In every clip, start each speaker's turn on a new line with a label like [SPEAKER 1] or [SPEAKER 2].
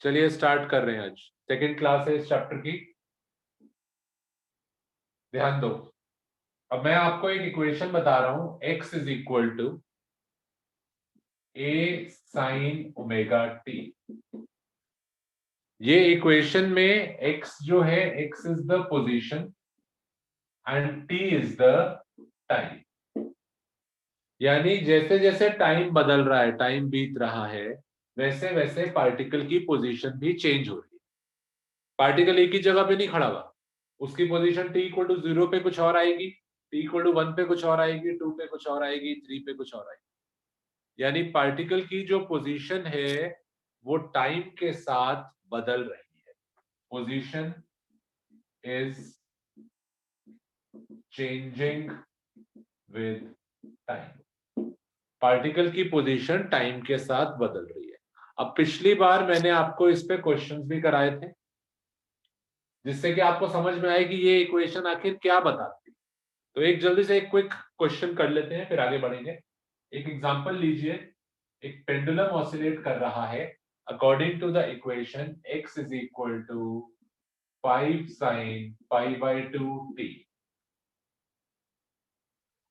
[SPEAKER 1] चलिए स्टार्ट कर रहे हैं। आज सेकंड क्लास है इस चैप्टर की, ध्यान दो। अब मैं आपको एक इक्वेशन बता रहा हूं, x is equal to a sine omega t. ये इक्वेशन में x जो है, x is the position and t is the time. यानी जैसे जैसे टाइम बदल रहा है, टाइम बीत रहा है, वैसे वैसे पार्टिकल की पोजीशन भी चेंज हो रही है। पार्टिकल एक ही जगह पे नहीं खड़ा हुआ, उसकी पोजीशन t इक्वल टू 0 पे कुछ और आएगी, t इक्वल टू 1 पे कुछ और आएगी, 2 पे कुछ और आएगी, 3 पे कुछ और आएगी। यानी पार्टिकल की जो पोजीशन है वो टाइम के साथ बदल रही है। Position is changing with time. Particle की पोजीशन टाइम के साथ बदल रही है। अब पिछली बार मैंने आपको इस पे क्वेश्चंस भी कराए थे, जिससे कि आपको समझ में आए कि ये इक्वेशन आखिर क्या बताती है। तो एक जल्दी से एक क्विक क्वेश्चन कर लेते हैं, फिर आगे बढ़ेंगे। एक एग्जांपल लीजिए। एक पेंडुलम ऑसिलेट कर रहा है according to the equation x is equal to 5 sin pi by 2t।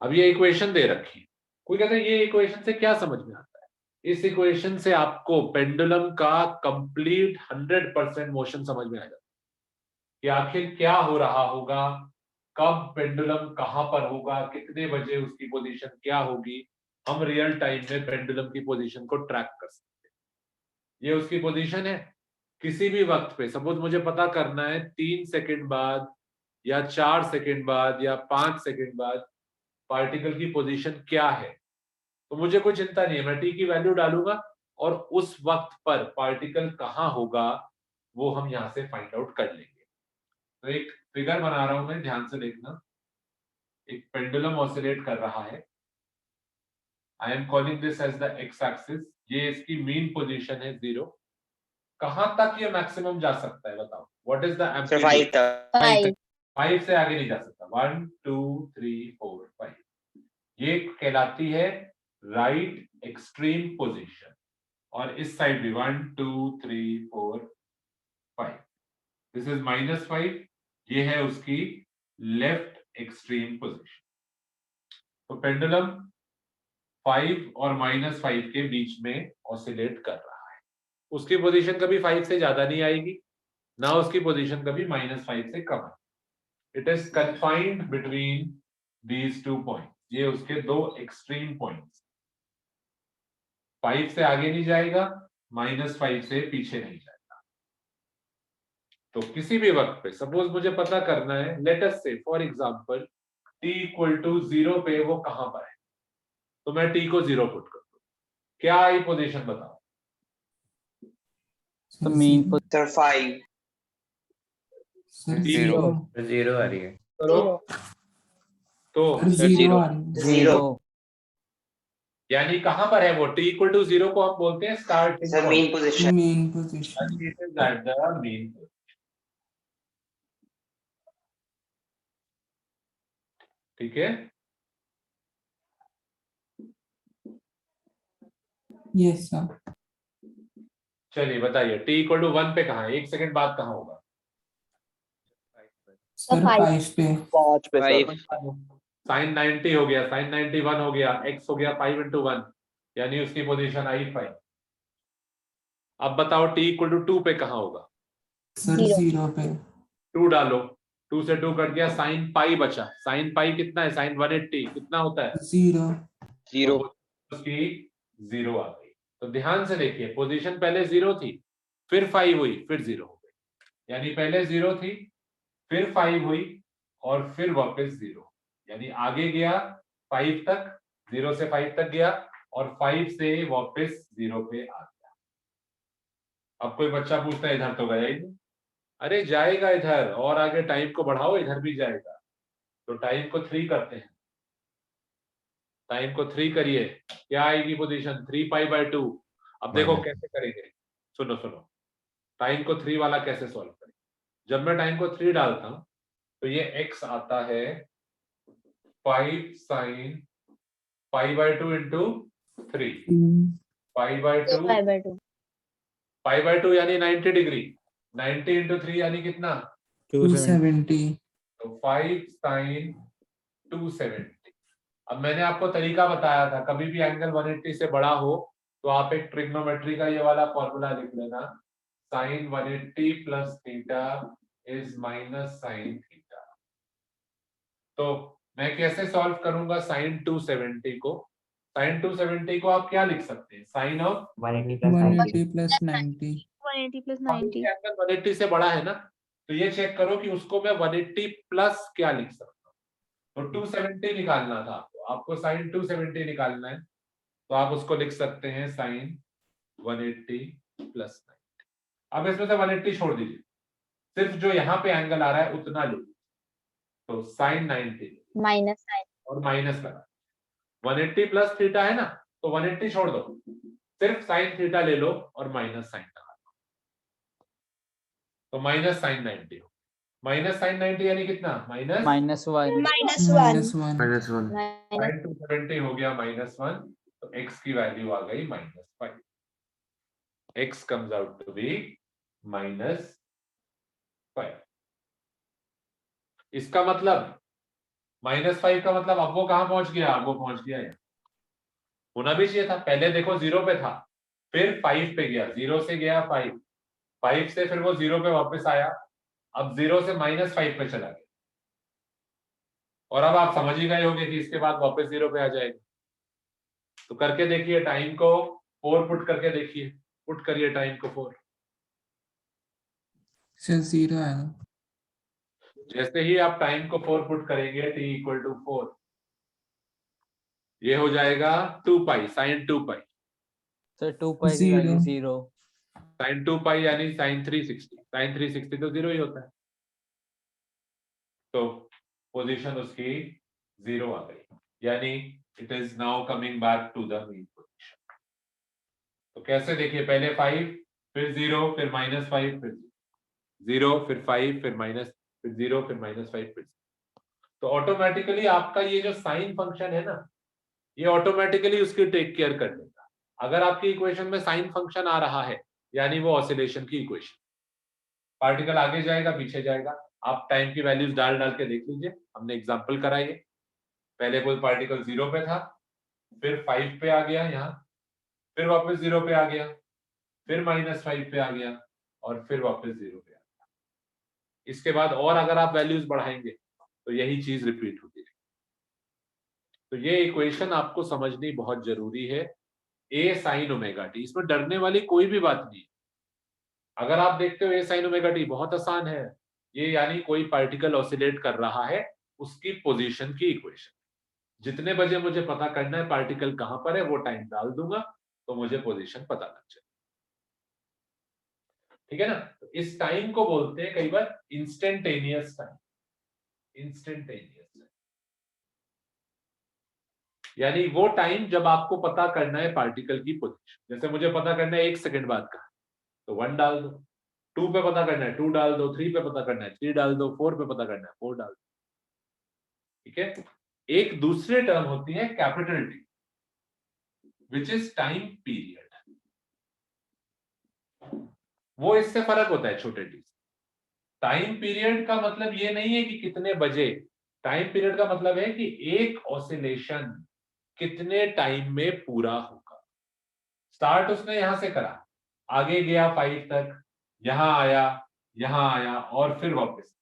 [SPEAKER 1] अब ये इक्वेशन दे रखी है। कोई कहता है ये इक्वेशन से क्या समझ में आता है? इस इक्वेशन से आपको पेंडुलम का कंप्लीट 100% मोशन समझ में आ जाता है कि आखिर क्या हो रहा होगा, कब पेंडुलम कहां पर होगा, कितने बजे उसकी पोजीशन क्या होगी। हम रियल टाइम में पेंडुलम की पोजीशन को ट्रैक कर सकते हैं। ये उसकी पोजीशन है। किसी भी वक्त पे सपोज मुझे पता करना है 3 सेकंड बाद या 4 सेकंड बाद या 5 सेकंड बाद पार्टिकल की पोजीशन क्या है, तो मुझे कोई चिंता नहीं है, मैं टी की वैल्यू डालूंगा और उस वक्त पर पार्टिकल कहां होगा वो हम यहां से फाइंड आउट कर लेंगे। तो एक फिगर बना रहा हूं मैं, ध्यान से देखना। एक पेंडुलम ऑसिलेट कर रहा है। I am calling this as the x axis. ये इसकी मीन पोजीशन है 0। कहां तक ये मैक्सिमम जा सकता है बताओ? What is the amplitude?
[SPEAKER 2] 5
[SPEAKER 1] 5 से आगे नहीं जा सकता। 1 2 3 4 5। ये कहलाती है राइट एक्सट्रीम पोजीशन। और इस साइड भी 1 2 3 4 5। This is -5। ये है उसकी लेफ्ट एक्सट्रीम पोजीशन। तो पेंडुलम 5 और -5 के बीच में ऑसिलेट कर रहा है। उसकी पोजीशन कभी 5 से ज्यादा नहीं आएगी, ना उसकी पोजीशन कभी -5 से कम आएगी। It is confined between these two point. ये उसके दो एक्सट्रीम पॉइंट्स। 5 से आगे नहीं जाएगा, -5 से पीछे नहीं जाएगा। तो किसी भी वक्त पे सपोज मुझे पता करना है, let us say for example t equal to 0 पे वो कहां पर है, तो मैं t को 0 पुट कर दूं। क्या आई पोजीशन बताओ?
[SPEAKER 2] तो मेन
[SPEAKER 3] सर 5
[SPEAKER 2] 0 आ रही है।
[SPEAKER 1] करो तो
[SPEAKER 2] सर 0
[SPEAKER 3] 0
[SPEAKER 1] यानी कहां पर है वो? t इक्वल टू 0 को हम बोलते हैं starting
[SPEAKER 3] sir
[SPEAKER 1] point.
[SPEAKER 3] Mean position
[SPEAKER 1] यानी it is at the mean. ठीक है,
[SPEAKER 4] यस सर।
[SPEAKER 1] चलिए बताइए t इक्वल टू 1 पे कहां है? 1 सेकंड बाद कहां होगा?
[SPEAKER 4] सर 5 पे।
[SPEAKER 2] 5 पे सर।
[SPEAKER 1] साइन 90 हो गया, साइन 91 हो गया, x हो गया 5 into 1, यानी उसकी पोजीशन आई 5। अब बताओ t इक्वल टू 2 पे कहां होगा?
[SPEAKER 4] सर 0 पे।
[SPEAKER 1] 2 डालो, 2 से 2 कट गया, साइन पाई बचा। साइन पाई कितना है? साइन 180 कितना होता है?
[SPEAKER 4] 0।
[SPEAKER 1] तो उसकी 0 आ गई। तो ध्यान से देखिए, पोजीशन पहले 0 थी, फिर 5 हुई, फिर 0 हो गई। यानी पहले 0 थी, फिर 5 हुई और फिर वापस 0। यानी आगे गया 5 तक, 0 से 5 तक गया और 5 से वापस 0 पे आ गया। अब कोई बच्चा पूछता है इधर तो गया ही नहीं। अरे जाएगा इधर, और आगे टाइम को बढ़ाओ, इधर भी जाएगा। तो टाइम को 3 करते हैं। टाइम को 3 करिए, क्या आएगी पोजीशन? 3 pi by 2। अब देखो कैसे करेंगे, सुनो सुनो। टाइम को 3 वाला कैसे सॉल्व करें? जब मैं टाइम को 3 डालता हूं तो ये x आता है 5 sine pi by 2 into 3। Pi by 2 π/2 यानी 90 डिग्री, 90 इंटू 3 यानी कितना?
[SPEAKER 4] 270.
[SPEAKER 1] तो 5 sin 270। अब मैंने आपको तरीका बताया था, कभी भी एंगल 180 से बड़ा हो तो आप एक ट्रिग्नोमेट्री का ये वाला फॉर्मूला लिख लेना, sin 180 plus theta is minus sin theta. तो मैं कैसे सॉल्व करूंगा sin 270 को? sin 270 को आप क्या लिख सकते हैं? Sine of
[SPEAKER 4] 180 plus 90.
[SPEAKER 5] 180 plus 90.
[SPEAKER 1] Angle 180 से बड़ा है ना, तो ये चेक करो कि उसको मैं 180 प्लस क्या लिख सकता हूँ। तो 270 निकालना था आपको sin 270 निकालना है, तो आप उसको लिख सकते हैं sin 180 प्लस 90। अब इसमें से 180 छोड़ दीजिए, सिर्फ जो यहाँ पे एंगल आ रहा है उतना लो, तो sin 90
[SPEAKER 5] माइनस साइन
[SPEAKER 1] और माइनस लगा 180 प्लस थीटा है ना, तो 180 छोड़ दो, सिर्फ sin थीटा ले लो और माइनस साइन लगा दो, तो माइनस sin 90 हो। माइनस sin 90 यानी कितना? माइनस
[SPEAKER 5] -1
[SPEAKER 4] -1.
[SPEAKER 1] sin 270 हो गया -1, तो x की वैल्यू आ गई -5। x comes out to be -5। इसका मतलब -5 का मतलब अब वो कहां पहुंच गया? वो पहुंच गया यहाँ। होना भी चाहिए था, पहले देखो 0 पे था, फिर 5 पे गया, 0 से गया 5, 5 से फिर वो 0 पे वापस आया, अब 0 से -5 पे चला गया, और अब आप समझ ही गए होंगे कि इसके बाद वापस 0 पे आ जाएगा। तो करके देखिए, टाइम को 4 पुट करके देखिए, पुट करिए टाइम को 4।
[SPEAKER 4] सर 0 आएगा.
[SPEAKER 1] जैसे ही आप टाइम को 4 पुट करेंगे, t इक्वल टू 4, ये हो जाएगा 2 पाई sin 2 पाई।
[SPEAKER 2] सर 2 पाई की वैल्यू 0।
[SPEAKER 1] sin 2 पाई यानी sin 360, sin 360 तो 0 ही होता है, तो पोजीशन उसकी 0 आ गई, यानी it is now coming back to the mean position. तो कैसे देखिए, पहले 5 फिर 0 फिर -5 फिर 0 फिर 5 फिर माइनस फिर 0 फिर -5 फिर 0। तो ऑटोमेटिकली आपका ये जो साइन फंक्शन है ना, ये ऑटोमेटिकली उसकी टेक केयर कर लेगा। अगर आपकी इक्वेशन में साइन फंक्शन आ रहा है, यानी वो ऑसिलेशन की इक्वेशन, पार्टिकल आगे जाएगा पीछे जाएगा, आप टाइम की वैल्यूज डाल डाल के देख लीजिए, हमने एग्जांपल करा ये। पहले कोई पार्टिकल 0 पे था, फिर 5 पे आ गया यहाँ, फिर वापस 0 पे आ गया, फिर -5 पे आ गया, और फिर वापस 0 पे आ गया। इसके बाद और अगर आप वैल्यूज बढ़ाएंगे तो यही चीज रिपीट होती है। तो ये इक्वेशन आपको समझनी बहुत जरूरी है, a sin ओमेगा t। इसमें डरने वाली कोई भी बात नहीं है। अगर आप देखते हो a sin ओमेगा t बहुत आसान है, ये यानी कोई पार्टिकल ऑसिलेट कर रहा है, उसकी पोजीशन की इक्वेशन। जितने बजे मुझे पता करना है पार्टिकल कहां पर है, वो टाइम डाल दूंगा तो मुझे पोजीशन पता लग जाए। ठीक है ना? तो इस टाइम को बोलते हैं कई बार इंस्टेंटेनियस टाइम। इंस्टेंटेनियस टाइम यानी वो टाइम जब आपको पता करना है पार्टिकल की पोजीशन। जैसे मुझे पता करना है 1 सेकंड बाद का, तो 1 डाल दो, 2 पे पता करना है 2 डाल दो, 3 पे पता करना है 3 डाल दो, 4 पे पता करना है 4 डाल दो। ठीक है? एक दूसरी टर्म होती है capital T, which is time period. वो इससे फर्क होता है छोटे टी। टाइम पीरियड का मतलब ये नहीं है कि कितने बजे, टाइम पीरियड का मतलब है कि एक ऑसिलेशन कितने टाइम में पूरा होगा। स्टार्ट उसने यहां से करा, आगे गया 5 तक, यहां आया और फिर वापस,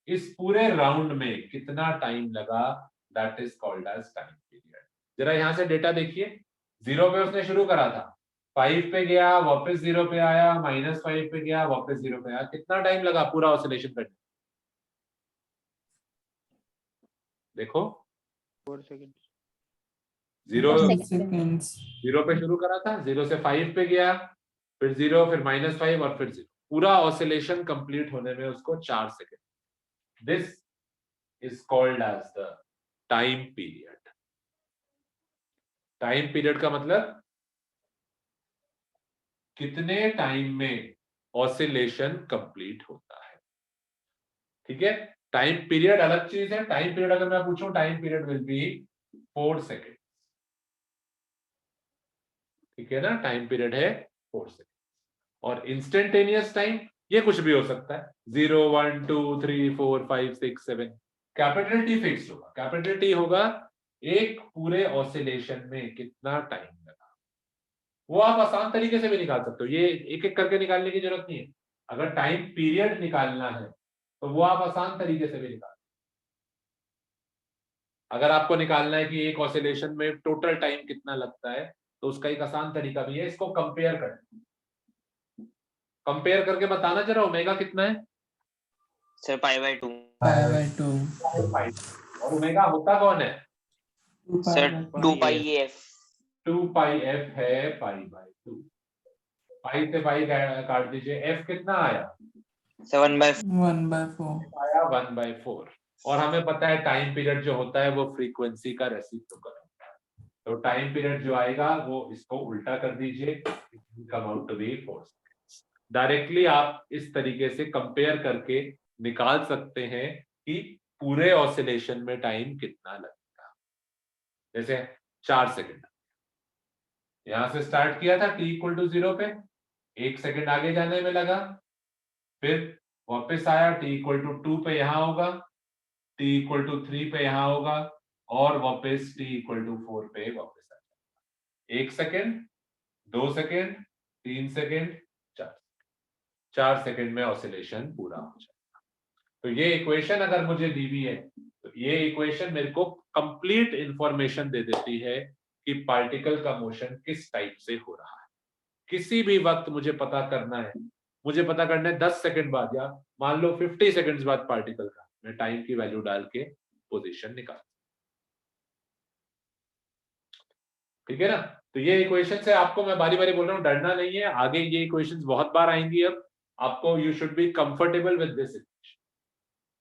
[SPEAKER 1] इस पूरे राउंड में कितना टाइम लगा, that is called as time period. जरा यहां से डेटा देखिए, 0 पे उसने शुरू करा था, 5 पे गया, वापस 0 पे आया, -5 पे गया, वापस 0 पे आया, कितना टाइम लगा पूरा ऑसिलेशन करने? देखो
[SPEAKER 5] 4 सेकंड
[SPEAKER 1] 0
[SPEAKER 4] seconds.
[SPEAKER 1] 0 पे शुरू करा था, 0 से 5 पे गया, फिर 0 फिर -5 और फिर 0, पूरा ऑसिलेशन कंप्लीट होने में उसको 4 second. This is called as the time period. Time period का मतलब कितने टाइम में ऑसिलेशन कंप्लीट होता है। ठीक है? टाइम पीरियड अलग चीज है। टाइम पीरियड अगर मैं पूछूं, time period will be 4 second. ठीक है ना? टाइम पीरियड है 4 सेकेंड। और इंस्टेंटेनियस टाइम ये कुछ भी हो सकता है, 0 1 2 3 4 5 6 7। कैपिटल टी फिक्स होगा, कैपिटल टी होगा एक पूरे ऑसिलेशन में कितना टाइम लगा। वो आप आसान तरीके से भी निकाल सकते हो, ये एक एक करके निकालने की जरूरत नहीं है। अगर टाइम पीरियड निकालना है तो वो आप आसान तरीके से भी निकाल, अगर आपको निकालना है कि एक ऑसिलेशन में टोटल टाइम कितना लगता है तो उसका एक आसान तरीका भी है, इसको कंपेयर करना, कंपेयर करके बताना जरा ओमेगा कितना है।
[SPEAKER 3] सर π/2
[SPEAKER 1] और ओमेगा होता कौन है?
[SPEAKER 3] सर 2πf
[SPEAKER 1] 2πf है π/2। पाई से पाई काट दीजिए, एफ कितना आया?
[SPEAKER 3] 1/4
[SPEAKER 1] आया 1/4। और हमें पता है टाइम पीरियड जो होता है वो फ्रीक्वेंसी का रेसिप्रोकल होता है, तो टाइम पीरियड जो आएगा वो इसको उल्टा कर दीजिए, come out to be 4 seconds. Directly आप इस तरीके से कंपेयर करके निकाल सकते हैं कि पूरे ऑसिलेशन में टाइम कितना लगेगा। जैसे 4 सेकंड यहां से स्टार्ट किया था t = 0 पे, 1 सेकंड आगे जाने में लगा, फिर वापस आया t = 2 पे यहां होगा, t = 3 पे यहां होगा, और वापस t = 4 पे वापस आ जाएगा। 1 सेकंड, 2 सेकंड, 3 सेकंड, 4 सेकंड में ऑसिलेशन पूरा हो जाएगा। तो ये इक्वेशन अगर मुझे दी हुई है तो ये इक्वेशन मेरे को कंप्लीट इंफॉर्मेशन दे देती है कि पार्टिकल का मोशन किस टाइप से हो रहा है। किसी भी वक्त मुझे पता करना है, मुझे पता करना है 10 सेकंड बाद या मान लो 50 सेकंड्स बाद पार्टिकल का, मैं टाइम की वैल्यू डाल के पोजीशन निकाल, ठीक है ना। तो ये इक्वेशन से आपको मैं बारी बारी बोल रहा हूँ, डरना नहीं है, आगे ये इक्वेशंस बहुत बार आएंगी। अब आपको you should be comfortable with this equation.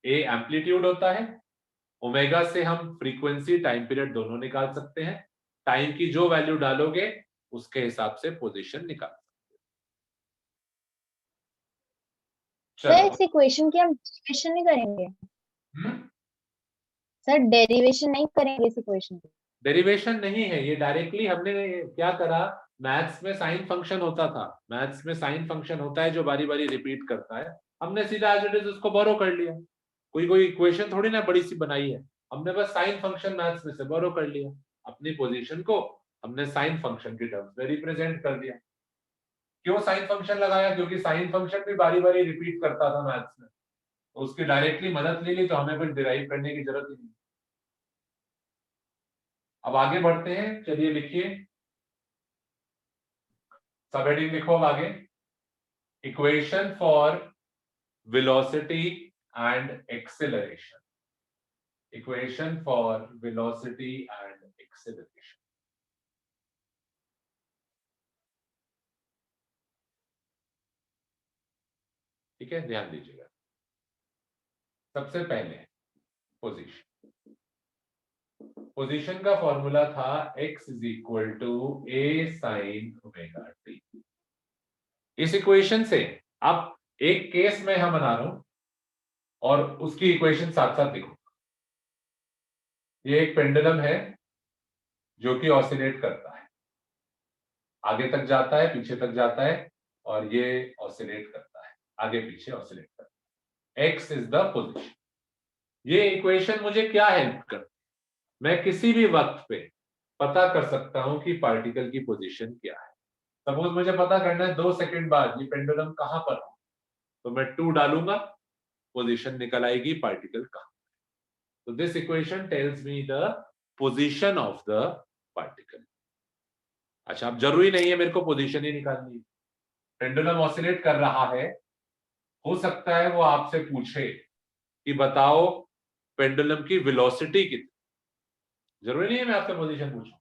[SPEAKER 1] A amplitude होता है, ओमेगा से हम फ्रीक्वेंसी टाइम पीरियड दोनों निकाल सकते हैं, टाइम की जो वैल्यू डालोगे उसके हिसाब से पोजीशन निकाल।
[SPEAKER 5] सर इस इक्वेशन की हम डेरिवेशन नहीं करेंगे? सर डेरिवेशन नहीं करेंगे इस इक्वेशन की?
[SPEAKER 1] डेरिवेशन नहीं है ये, डायरेक्टली हमने क्या करा, मैथ्स में साइन फंक्शन होता था, मैथ्स में साइन फंक्शन होता है जो बारी बारी रिपीट करता है, हमने सीधा एज इट इज उसको बोरो कर लिया। कोई इक्वेशन थोड़ी ना बड़ी सी बनाई है, हमने बस साइन फंक्शन मैथ्स में से बोरो कर लिया, अपनी पोजीशन को हमने साइन फंक्शन की टर्म्स में रिप्रेजेंट कर दिया। क्यों साइन फंक्शन लगाया? क्योंकि साइन फंक्शन भी बारी बारी रिपीट करता था मैथ्स में, तो उसकी डायरेक्टली मदद ले ली तो हमें कुछ डिराइव करने की जरूरत ही नहीं। अब आगे बढ़ते हैं, चलिए लिखिए, सब हेडिंग लिखो अब आगे। Equation for velocity and acceleration, equation for velocity and acceleration. ठीक है, ध्यान दीजिएगा। सबसे पहले पोजीशन, पोजीशन का फॉर्मूला था x = a sin ωt। इस इक्वेशन से अब एक केस में हम बना रहा हूं और उसकी इक्वेशन साथ साथ लिखो। ये एक पेंडुलम है जो कि ऑसिलेट करता है, आगे तक जाता है, पीछे तक जाता है, और ये ऑसिलेट करता है, आगे पीछे ऑसिलेट करता है। x is the position. ये इक्वेशन मुझे क्या हेल्प करती है, मैं किसी भी वक्त पे पता कर सकता हूं कि पार्टिकल की पोजीशन क्या है। सपोज मुझे पता करना है 2 सेकंड बाद ये पेंडुलम कहां पर है, तो मैं 2 डालूंगा, पोजीशन निकल आएगी पार्टिकल कहां। तो this equation tells me the position of the particle. अच्छा, अब जरूरी नहीं है मेरे को पोजीशन ही निकालनी है, पेंडुलम ऑसिलेट कर रहा है, हो सकता है वो आपसे पूछे कि बताओ पेंडुलम की वेलोसिटी कितनी। जरूरी नहीं है मैं आपसे पोजीशन पूछूं,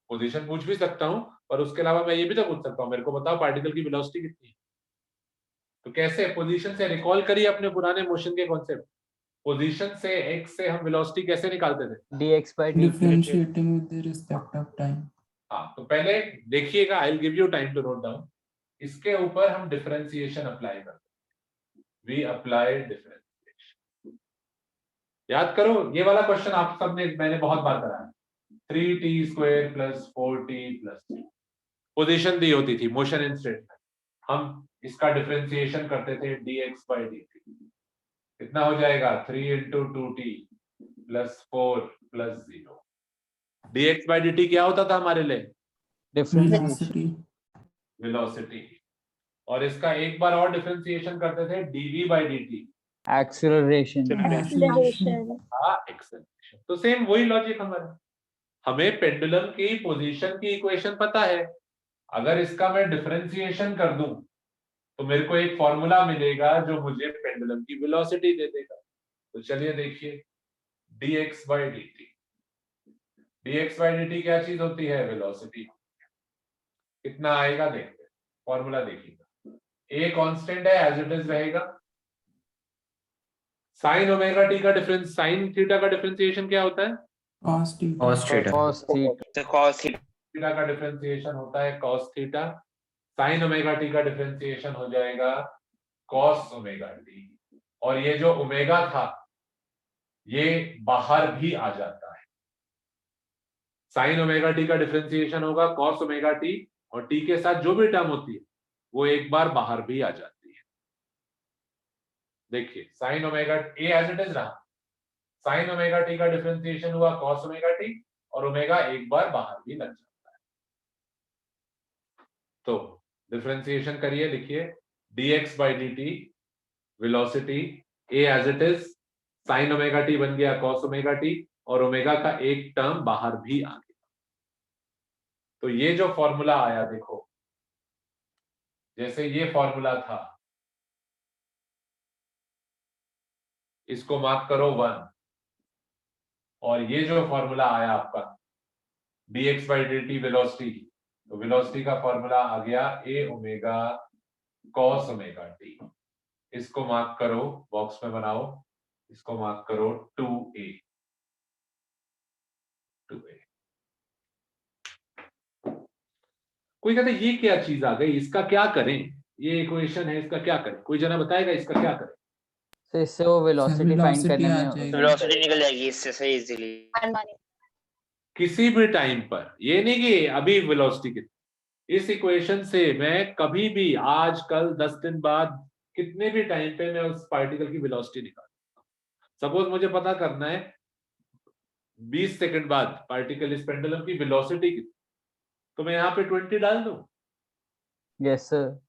[SPEAKER 1] पोजीशन पूछ भी सकता हूं, और उसके अलावा मैं ये भी तो पूछ सकता हूं, मेरे को बताओ पार्टिकल की वेलोसिटी कितनी है। तो कैसे, पोजीशन से रिकॉल करिए अपने पुराने मोशन के कॉन्सेप्ट। पोजीशन से x से हम वेलोसिटी कैसे निकालते थे?
[SPEAKER 2] dx/dt
[SPEAKER 4] Differentiating with the respect of time.
[SPEAKER 1] हाँ, तो पहले देखिएगा, I will give you time to note down. इसके ऊपर हम डिफरेंशिएशन अप्लाई करते हैं, वी अप्लाई डिफरेंशिएशन। याद करो, ये वाला क्वेश्चन आप सबने, मैंने बहुत बार कराया, 3t² + 4t + 3। पोजीशन दी होती थी, मोशन इन स्ट्रेट लाइन। हम इसका डिफरेंशिएशन करते थे dx by dt, कितना हो जाएगा 3 into 2t plus 4 plus 0। dx by dt क्या होता था हमारे लिए?
[SPEAKER 2] Differentiation
[SPEAKER 4] Velocity.
[SPEAKER 1] वेलोसिटी। और इसका एक बार और डिफरेंशिएशन करते थे dv by dt,
[SPEAKER 2] acceleration
[SPEAKER 5] Acceleration.
[SPEAKER 1] हाँ एक्सेलरेशन। तो सेम वही लॉजिक हमारा, हमें पेंडुलम की पोजीशन की इक्वेशन पता है, अगर इसका मैं डिफरेंशिएशन कर दूं तो मेरे को एक फॉर्मूला मिलेगा जो मुझे पेंडुलम की वेलोसिटी दे देगा। तो चलिए देखिए, dx by dt, dx by dt क्या चीज होती है? वेलोसिटी। कितना आएगा देखते हैं, फॉर्मूला देखिएगा, a कांस्टेंट है एज इट इज रहेगा, साइन ओमेगा टी का डिफरेंस, साइन थीटा का डिफरेंशिएशन क्या होता है?
[SPEAKER 4] Cos theta.
[SPEAKER 2] cos थीटा
[SPEAKER 3] तो cos थीटा
[SPEAKER 1] थीटा का डिफरेंशिएशन होता है cos theta, sign omega t का डिफरेंशिएशन हो जाएगा cos ओमेगा टी। और ये जो ओमेगा था ये बाहर भी आ जाता है, साइन ओमेगा टी का डिफरेंशिएशन होगा cos ओमेगा टी, और टी के साथ जो भी टर्म होती है वो एक बार बाहर भी आ जाती है। देखिए sine omega a as it is रहा, साइन ओमेगा टी का डिफरेंशिएशन हुआ cos ओमेगा टी, और ओमेगा एक बार बाहर भी लग जाता है। तो डिफरेंशिएशन करिए, लिखिए dx by dt velocity a as it is, sine omega t बन गया cos ओमेगा टी, और ओमेगा का एक टर्म बाहर भी आ गया। तो ये जो फॉर्मूला आया देखो, जैसे ये फॉर्मूला था, इसको मार्क करो 1, और ये जो फॉर्मूला आया आपका dx by dt वेलोसिटी, तो वेलोसिटी का फॉर्मूला आ गया a omega cos omega T. इसको मार्क करो, बॉक्स में बनाओ, इसको मार्क करो 2a। कोई कहता है ये क्या चीज आ गई, इसका क्या करें, ये इक्वेशन है इसका क्या करें, कोई जना बताएगा इसका क्या करें?
[SPEAKER 2] तो इससे वो वेलोसिटी फाइंड
[SPEAKER 4] velocity
[SPEAKER 2] करने
[SPEAKER 4] आ
[SPEAKER 2] में
[SPEAKER 4] जाएगी।
[SPEAKER 3] वेलोसिटी निकल जाएगी इससे सही इजीली।
[SPEAKER 1] किसी भी टाइम पर, ये नहीं कि अभी वेलोसिटी कितनी, इस इक्वेशन से मैं कभी भी, आज कल 10 दिन बाद, कितने भी टाइम पे मैं उस पार्टिकल की वेलोसिटी निकाल सकता हूं। सपोज मुझे पता करना है 20 सेकंड बाद पार्टिकल इस पेंडुलम की वेलोसिटी कितनी, तो मैं यहाँ पे 20 डाल दूं।
[SPEAKER 2] यस सर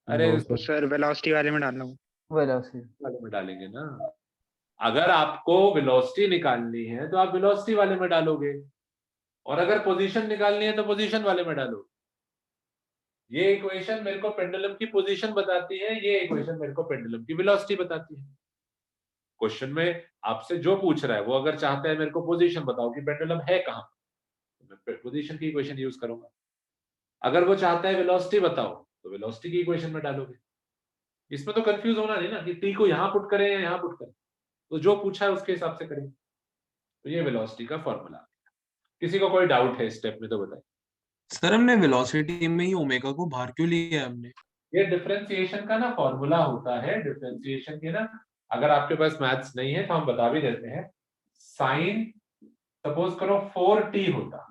[SPEAKER 1] अरे
[SPEAKER 6] सर वेलोसिटी वाले में डालना
[SPEAKER 2] वेलोसिटी
[SPEAKER 1] वाले में डालेंगे ना, अगर आपको वेलोसिटी निकालनी है तो आप वेलोसिटी वाले में डालोगे, और अगर पोजीशन निकालनी है तो पोजीशन वाले में डालोगे। ये इक्वेशन मेरे को पेंडुलम की पोजीशन बताती है, ये इक्वेशन मेरे को पेंडुलम की वेलोसिटी बताती है। क्वेश्चन में आपसे जो पूछ रहा है वो अगर चाहता है मेरे को पोजीशन बताओ कि पेंडुलम है कहां, तो मैं पोजीशन की इक्वेशन यूज करूंगा। अगर वो चाहता है वेलोसिटी बताओ तो वेलोसिटी की इक्वेशन में डालोगे। इसमें तो कंफ्यूज होना नहीं ना कि टी को यहां पुट करें या यहां पुट करें, तो जो पूछा है उसके हिसाब से करें। तो ये वेलोसिटी का फॉर्मूला। किसी को कोई डाउट है स्टेप में तो बताइए।
[SPEAKER 7] सर हमने वेलोसिटी में ही ओमेगा को बाहर क्यों लिया है हमने?
[SPEAKER 1] ये डिफरेंशिएशन का ना फॉर्मूला होता है, डिफरेंशिएशन के ना, अगर आपके पास मैथ्स नहीं है तो हम बता भी देते हैं। साइन सपोज करो 4t होता,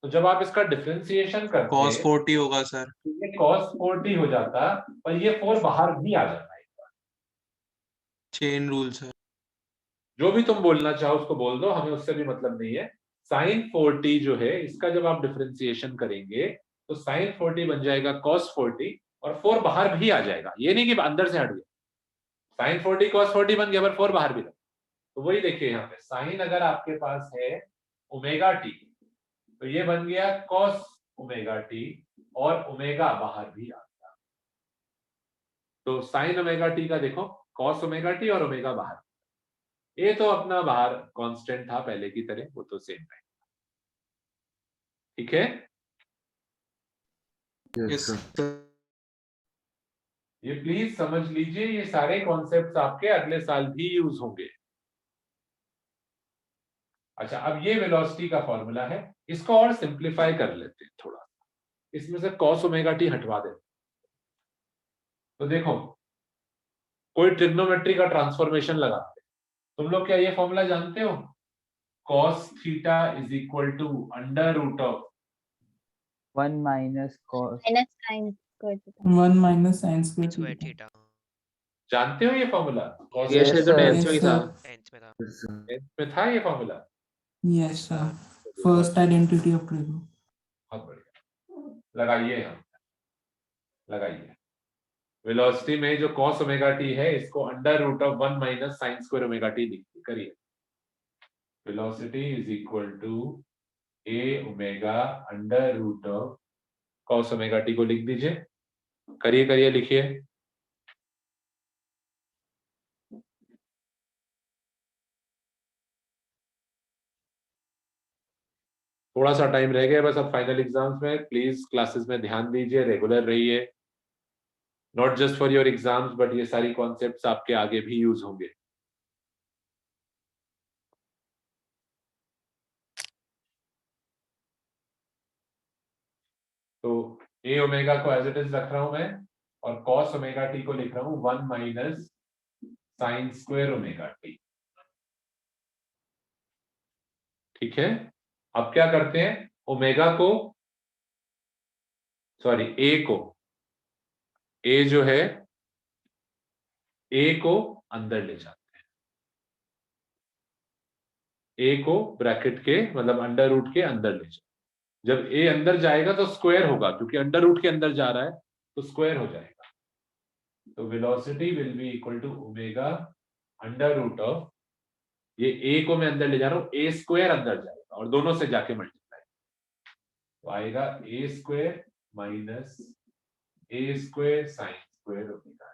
[SPEAKER 1] तो जब आप इसका डिफरेंशिएशन करते
[SPEAKER 7] cos 4t होगा सर।
[SPEAKER 1] तो ये cos 4t हो जाता, पर ये 4 बाहर भी आ जाता है।
[SPEAKER 7] Chain rule sir.
[SPEAKER 1] जो भी तुम बोलना चाहो उसको बोल दो, हमें उससे भी मतलब नहीं है। साइन 4t जो है इसका जब आप डिफरेंशिएशन करेंगे तो साइन 4t बन जाएगा cos 4t, और 4 बाहर भी आ जाएगा, ये नहीं कि अंदर से हट गया। साइन 4t cos 4t बन गया पर 4 बाहर भी लगा। तो वही देखिए यहाँ पे, साइन अगर आपके पास है ओमेगा टी तो ये बन गया cos ओमेगा टी, और ओमेगा बाहर भी आ गया। तो साइन ओमेगा टी का देखो cos ओमेगा टी और ओमेगा बाहर, ये तो अपना बाहर कांस्टेंट था पहले की तरह, वो तो सेम है। ठीक है,
[SPEAKER 7] यस
[SPEAKER 1] ये प्लीज समझ लीजिए, ये सारे कॉन्सेप्ट्स आपके अगले साल भी यूज होंगे। अच्छा, अब ये वेलोसिटी का फॉर्मूला है, इसको और सिंप्लीफाई कर लेते हैं थोड़ा, इसमें से cos ओमेगा टी हटवा देते। तो देखो, कोई ट्रिग्नोमेट्री का ट्रांसफॉर्मेशन लगाते, तुम लोग क्या ये फॉर्मूला जानते हो? cos theta is equal to under root of
[SPEAKER 2] 1 minus cos
[SPEAKER 5] Minus sin. square theta.
[SPEAKER 4] 1 minus sin square
[SPEAKER 8] Square
[SPEAKER 4] theta.
[SPEAKER 8] theta.
[SPEAKER 1] जानते हो ये फॉर्मूला?
[SPEAKER 7] ये
[SPEAKER 2] Yes,
[SPEAKER 7] शायद तो
[SPEAKER 2] sir.
[SPEAKER 7] 10th
[SPEAKER 4] Yes,
[SPEAKER 7] में ही था।
[SPEAKER 4] sir.
[SPEAKER 8] 10th में था।
[SPEAKER 1] में था ये formula?
[SPEAKER 4] Yes, sir. First identity of trigo.
[SPEAKER 1] बहुत बढ़िया, लगाइए हम, लगाइए। वेलोसिटी में जो cos ओमेगा टी है इसको under root of 1 minus sine square omega t लिखिए, करिए। Velocity is equal to a omega under root of cos omega T को लिख दीजिए, करिए करिए लिखिए। थोड़ा सा टाइम रह गया बस अब फाइनल एग्जाम्स में, प्लीज क्लासेस में ध्यान दीजिए, रेगुलर रहिए, not just for your exams but ये सारी कॉन्सेप्ट्स आपके आगे भी यूज होंगे। तो ए ओमेगा को एज इट इज रख रहा हूं मैं और cos ओमेगा टी को लिख रहा हूं 1 minus sine square omega T. ठीक है, अब क्या करते हैं, ओमेगा को सॉरी ए को, ए जो है ए को अंदर ले जाते हैं, ए को ब्रैकेट के मतलब अंडर रूट के अंदर ले जाते हैं। जब ए अंदर जाएगा तो स्क्वायर होगा, क्योंकि अंडर रूट के अंदर जा रहा है तो स्क्वायर हो जाएगा। तो velocity will be equal to omega under root of, ये ए को मैं अंदर ले जा रहा हूं, ए स्क्वायर अंदर जाएगा और दोनों से जाके मल्टीप्लाई, तो आएगा ए स्क्वायर माइनस ए स्क्वायर साइन स्क्वायर ओमेगा।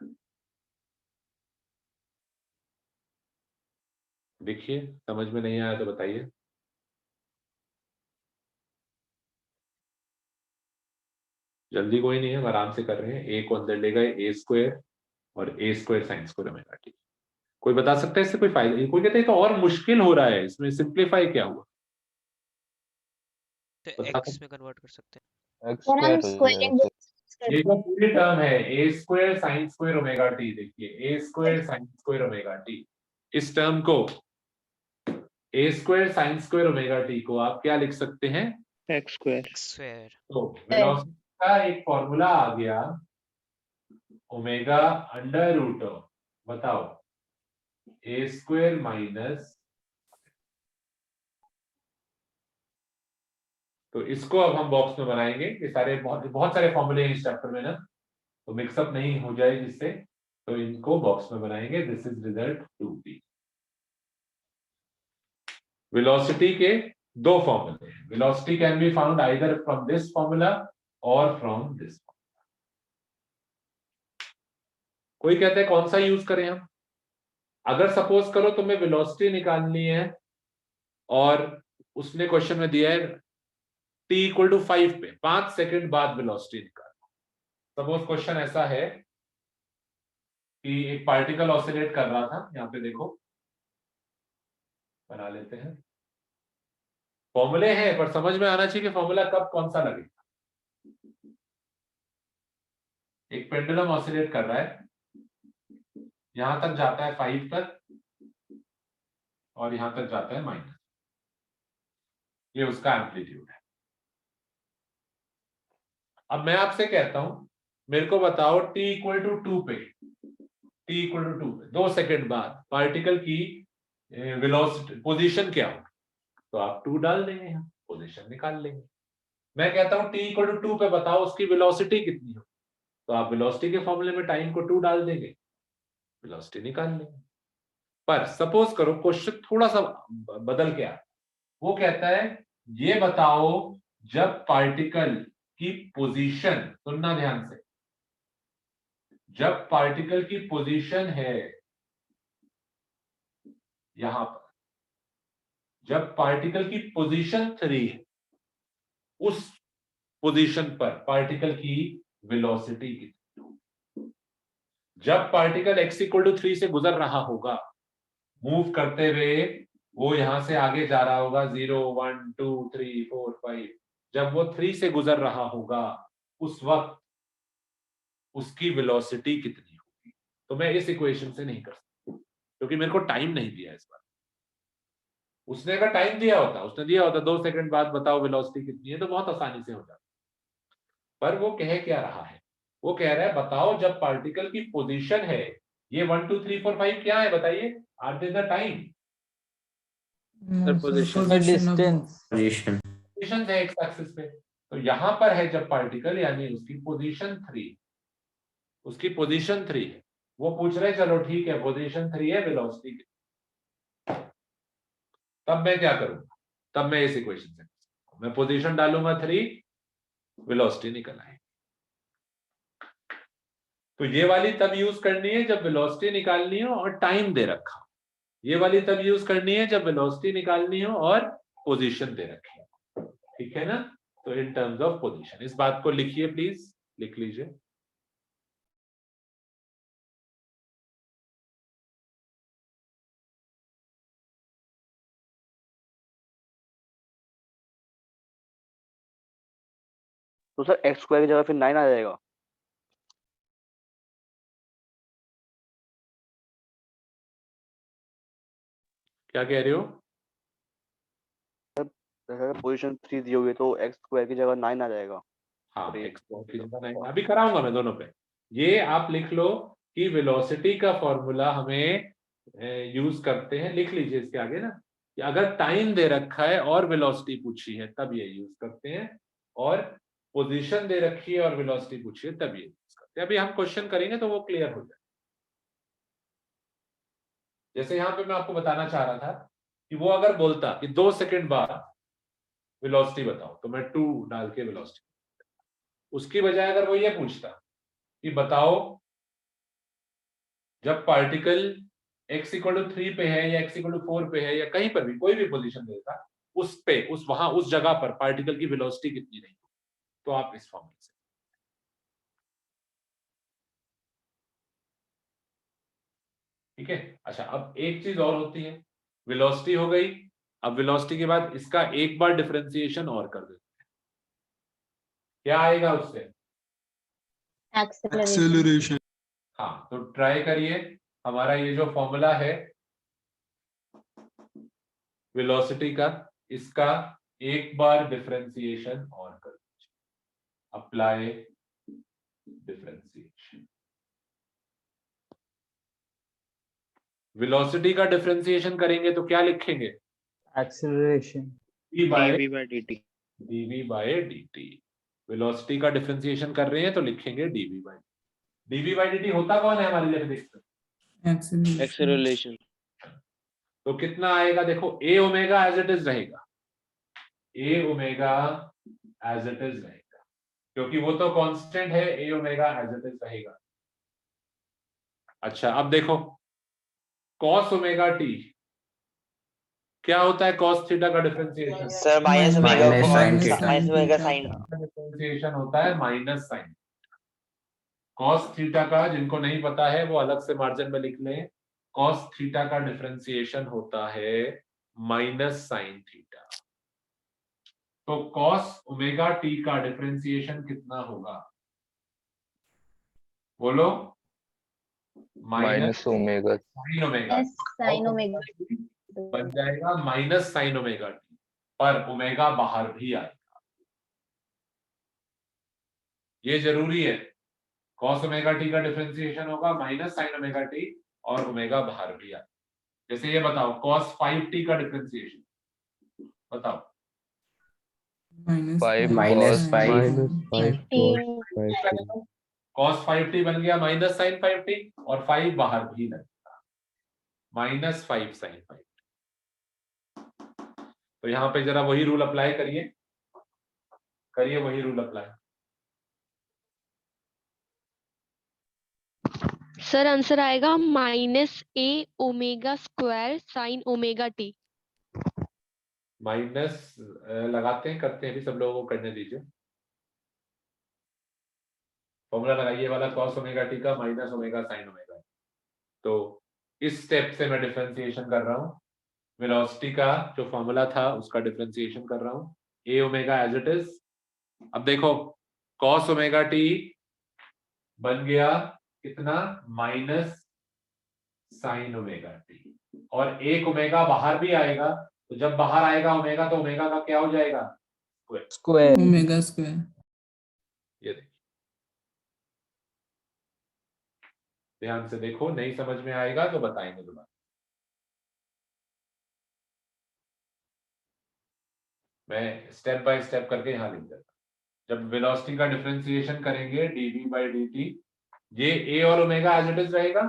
[SPEAKER 1] देखिए समझ में नहीं आया तो बताइए। जल्दी कोई नहीं है, हम आराम से कर रहे हैं। ए को अंदर ले गए, ए स्क्वायर और A square sine square omega T. कोई बता सकता है इससे कोई फायदा? कोई कहता है तो और मुश्किल हो रहा है, इसमें सिंप्लीफाई क्या हुआ?
[SPEAKER 8] तो x में कन्वर्ट कर सकते हैं।
[SPEAKER 2] X
[SPEAKER 5] और हम
[SPEAKER 2] square हो
[SPEAKER 5] स्क्वायरिंग
[SPEAKER 2] जाएगा।
[SPEAKER 1] ये जो पूरी टर्म है A square sine square omega T, देखिए A square sine square omega T, इस टर्म को A square sine square omega T को आप क्या लिख सकते हैं?
[SPEAKER 6] X square.
[SPEAKER 8] स्क्वायर।
[SPEAKER 1] तो वेलोसिटी का एक फॉर्मूला आ गया, ओमेगा अंडर रूट ऑफ, बताओ, ए स्क्वायर माइनस, तो इसको अब हम बॉक्स में बनाएंगे। ये सारे बहुत सारे फॉर्मूले हैं इस चैप्टर में ना, तो मिक्सअप नहीं हो जाए जिससे, तो इनको बॉक्स में बनाएंगे। This is result 2p। Velocity के दो फॉर्मूले हैं, velocity can be found either from this formula और फ्रॉम दिस। कोई कहते हैं कौन सा यूज करें हम? अगर सपोज करो तुम्हें वेलोसिटी निकालनी है और उसने क्वेश्चन में दिया है t इक्वल टू 5 पे 5 सेकंड बाद वेलोसिटी निकालो। सपोज क्वेश्चन ऐसा है कि एक पार्टिकल ऑसिलेट कर रहा था, यहां पे देखो बना लेते हैं, फॉर्मूले हैं पर समझ में आना चाहिए कि फॉर्मूला कब कौन सा लगेगा। एक पेंडुलम ऑसिलेट कर रहा है, यहां तक जाता है 5 तक और यहां तक जाता है माइनस, ये उसका एम्पलीट्यूड है। अब मैं आपसे कहता हूं मेरे को बताओ t इक्वल टू 2 पे, t इक्वल टू 2 पे 2 सेकंड बाद पार्टिकल की वेलोसिटी पोजीशन क्या हो, तो आप 2 डाल देंगे, यहाँ पोजीशन निकाल लेंगे। मैं कहता हूं t इक्वल टू 2 पे बताओ उसकी वेलोसिटी कितनी हो, तो आप वेलोसिटी के फॉर्मूले में टाइम को 2 डाल देंगे, वेलोसिटी निकाल लेंगे। पर सपोज करो क्वेश्चन थोड़ा सा बदल के आया, वो कहता है ये बताओ जब पार्टिकल की पोजीशन, सुनना ध्यान से, जब पार्टिकल की पोजीशन है यहां पर, जब पार्टिकल की पोजीशन 3 है, उस पोजीशन पर पार्टिकल की वेलोसिटी कितनी होगी। जब पार्टिकल x इक्वल टू 3 से गुजर रहा होगा, मूव करते हुए वो यहां से आगे जा रहा होगा 0 1 2 3 4 5, जब वो 3 से गुजर रहा होगा उस वक्त उसकी वेलोसिटी कितनी होगी। तो मैं इस इक्वेशन से नहीं कर सकता क्योंकि मेरे को टाइम नहीं दिया इस बार। उसने अगर टाइम दिया होता, उसने दिया होता 2 सेकंड बाद बताओ वेलोसिटी कितनी है, तो बहुत आसानी से हो जाता। पर वो कह क्या रहा है, वो कह रहा है बताओ जब पार्टिकल की पोजीशन है, ये 1 2 3 4 5 क्या है बताइए, are they the time?
[SPEAKER 4] No,
[SPEAKER 3] position.
[SPEAKER 2] The
[SPEAKER 4] position of
[SPEAKER 2] distance.
[SPEAKER 3] Position.
[SPEAKER 1] Position है एक्स एक्सिस पे, तो यहां पर है जब पार्टिकल, यानी उसकी पोजीशन 3, उसकी पोजीशन 3 है। वो पूछ रहे चलो ठीक है पोजीशन 3 है, वेलोसिटी तब मैं क्या करूंगा, तब मैं इस इक्वेशन से मैं पोजीशन डालूंगा 3, वेलोसिटी निकल आएगी। तो ये वाली तब यूज करनी है जब वेलोसिटी निकालनी हो और टाइम दे रखा हो, ये वाली तब यूज करनी है जब वेलोसिटी निकालनी हो और पोजीशन दे रखी हो, ठीक है ना। तो इन टर्म्स ऑफ पोजीशन इस बात को लिखिए प्लीज, लिख लीजिए।
[SPEAKER 9] तो सर एक्स स्क्वायर की जगह फिर 9 आ जाएगा।
[SPEAKER 1] क्या कह रहे हो?
[SPEAKER 9] पोजीशन 3 दी होगी तो एक्स स्क्वायर की जगह 9 आ जाएगा।
[SPEAKER 1] हाँ,
[SPEAKER 9] अरे,
[SPEAKER 1] एक्स की जगह 9 अभी कराऊंगा मैं दोनों पे। ये आप लिख लो कि वेलोसिटी का फॉर्मूला हमें यूज करते हैं, लिख लीजिए इसके आगे ना, कि अगर टाइम दे रखा है और वेलोसिटी पूछी है तब ये यूज करते हैं, और पोजीशन दे रखी है और वेलोसिटी पूछी है तब ये यूज करते हैं। अभी हम क्वेश्चन करेंगे तो वो क्लियर हो जाए। जैसे यहाँ पे मैं आपको बताना चाह रहा था कि वो अगर बोलता कि 2 सेकंड बाद वेलोसिटी बताओ, तो मैं 2 डाल के वेलोसिटी, उसकी बजाय अगर वो ये पूछता कि बताओ जब पार्टिकल x = 3 पे है या x = 4 पे है या कहीं पर भी कोई भी पोजीशन देगा, उस पे उस जगह पर पार्टिकल की वेलोसिटी कितनी रहेगी, तो आप इस फॉर्मूले से। ठीक है। अच्छा, अब एक चीज और होती है, वेलोसिटी हो गई, अब वेलोसिटी के बाद इसका एक बार डिफरेंशिएशन और कर देते हैं, क्या आएगा उससे?
[SPEAKER 5] एक्सेलरेशन।
[SPEAKER 1] हाँ, तो ट्राई करिए, हमारा ये जो फॉर्मूला है वेलोसिटी का, इसका एक बार डिफरेंशिएशन और कर दीजिए, अप्लाई डिफरेंशिएशन। वेलोसिटी का डिफरेंशिएशन करेंगे तो क्या लिखेंगे?
[SPEAKER 2] Acceleration.
[SPEAKER 1] dv by
[SPEAKER 6] dv by dt।
[SPEAKER 1] dv by dt। Velocity का डिफरेंशिएशन कर रहे हैं तो लिखेंगे dv by dt होता कौन है हमारे लिए, देखते हैं।
[SPEAKER 3] Acceleration.
[SPEAKER 1] तो कितना आएगा देखो, a omega as it is रहेगा, a omega as it is रहेगा, क्योंकि वो तो कांस्टेंट है, a omega as it is रहेगा। अच्छा, अब देखो cos ओमेगा t क्या होता है, cos थीटा का differentiation?
[SPEAKER 3] Sir minus omega
[SPEAKER 4] Minus
[SPEAKER 3] omega
[SPEAKER 4] sin
[SPEAKER 3] sine.
[SPEAKER 1] Differentiation होता है माइनस साइन। cos थीटा का जिनको नहीं पता है वो अलग से मार्जिन में लिख लें, cos थीटा का डिफरेंशिएशन होता है माइनस साइन थीटा। तो cos ओमेगा t का डिफरेंशिएशन कितना होगा, बोलो? Minus
[SPEAKER 3] omega.
[SPEAKER 1] Sine omega
[SPEAKER 5] sine omega
[SPEAKER 1] बन जाएगा माइनस साइन ओमेगा टी, पर ओमेगा बाहर भी आएगा, ये जरूरी है। cos ओमेगा टी का डिफरेंशिएशन होगा माइनस साइन ओमेगा टी और ओमेगा बाहर भी आएगा। जैसे ये बताओ cos 5t का डिफरेंशिएशन बताओ।
[SPEAKER 4] minus 5
[SPEAKER 1] cos 5t बन गया माइनस साइन 5t और 5 बाहर भी लगेगा, माइनस 5 साइन 5। तो यहां पे जरा वही रूल अप्लाई करिए, वही रूल अप्लाई।
[SPEAKER 10] सर आंसर आएगा -a omega square sine omega T.
[SPEAKER 1] Minus लगाते हैं, करते हैं, भी सब लोगों को करने दीजिए। फॉर्मूला लगाइए वाला cos ओमेगा टी का माइनस ओमेगा साइन ओमेगा। तो इस स्टेप से मैं डिफरेंशिएशन कर रहा हूं, वेलोसिटी का जो फॉर्मूला था उसका डिफरेंशिएशन कर रहा हूं, a omega as it is. अब देखो cos ओमेगा टी बन गया कितना, माइनस साइन ओमेगा टी, और एक ओमेगा बाहर भी आएगा, तो जब बाहर आएगा ओमेगा तो ओमेगा का क्या हो जाएगा,
[SPEAKER 2] Square.
[SPEAKER 4] Omega square.
[SPEAKER 1] ये देखिए ध्यान से देखो, नहीं समझ में आएगा तो बताएंगे दोबारा। मैं स्टेप बाय स्टेप करके यहाँ लिख देता हूं। जब वेलोसिटी का डिफरेंशिएशन करेंगे dv by dt, ये a और ओमेगा एज इट इज रहेगा,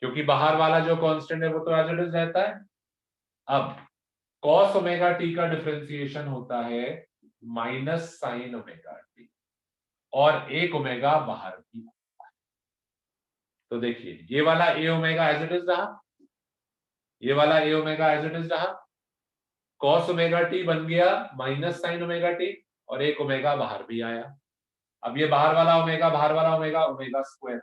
[SPEAKER 1] क्योंकि बाहर वाला जो कांस्टेंट है वो तो एज इट इज रहता है। अब cos ओमेगा t का डिफरेंशिएशन होता है माइनस साइन ओमेगा t, और एक ओमेगा बाहर भी। तो देखिए ये वाला a omega as it is रहा, ये वाला a omega as it is रहा, cos ओमेगा t बन गया माइनस साइन ओमेगा t, और एक ओमेगा बाहर भी आया। अब ये बाहर वाला ओमेगा, बाहर वाला omega, omega square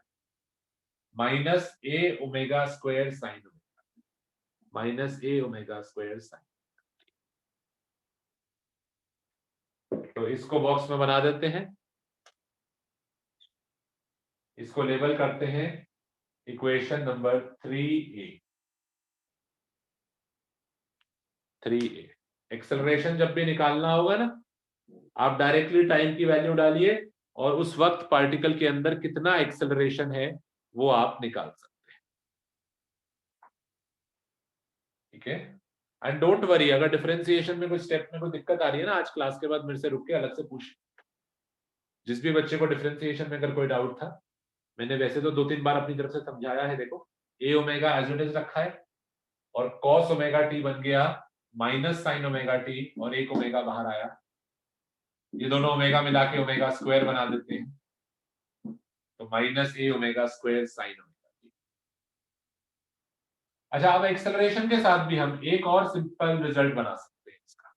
[SPEAKER 1] minus a omega square sine omega, minus a omega square sine. तो इसको बॉक्स में बना देते हैं, इसको लेबल करते हैं equation number 3a। 3a acceleration जब भी निकालना होगा ना, आप डायरेक्टली टाइम की वैल्यू डालिए और उस वक्त पार्टिकल के अंदर कितना एक्सेलरेशन है वो आप निकाल सकते हैं। ठीक है, एंड डोंट वरी, अगर डिफरेंशिएशन में कोई स्टेप में कोई दिक्कत आ रही है ना, आज क्लास के बाद मेरे से रुक के अलग से पूछ। जिस भी बच्चे को डिफरेंशिएशन में अगर कोई डाउट था, मैंने वैसे तो 2-3 बार अपनी तरफ से समझाया है। देखो a omega as it is रखा है, और cos ओमेगा t बन गया माइनस साइन ओमेगा t, और एक ओमेगा बाहर आया। ये दोनों ओमेगा मिला के ओमेगा स्क्वायर बना देते हैं, तो minus a omega square sine omega t। अच्छा, अब एक्सेलरेशन के साथ भी हम एक और सिंपल रिजल्ट बना सकते हैं इसका।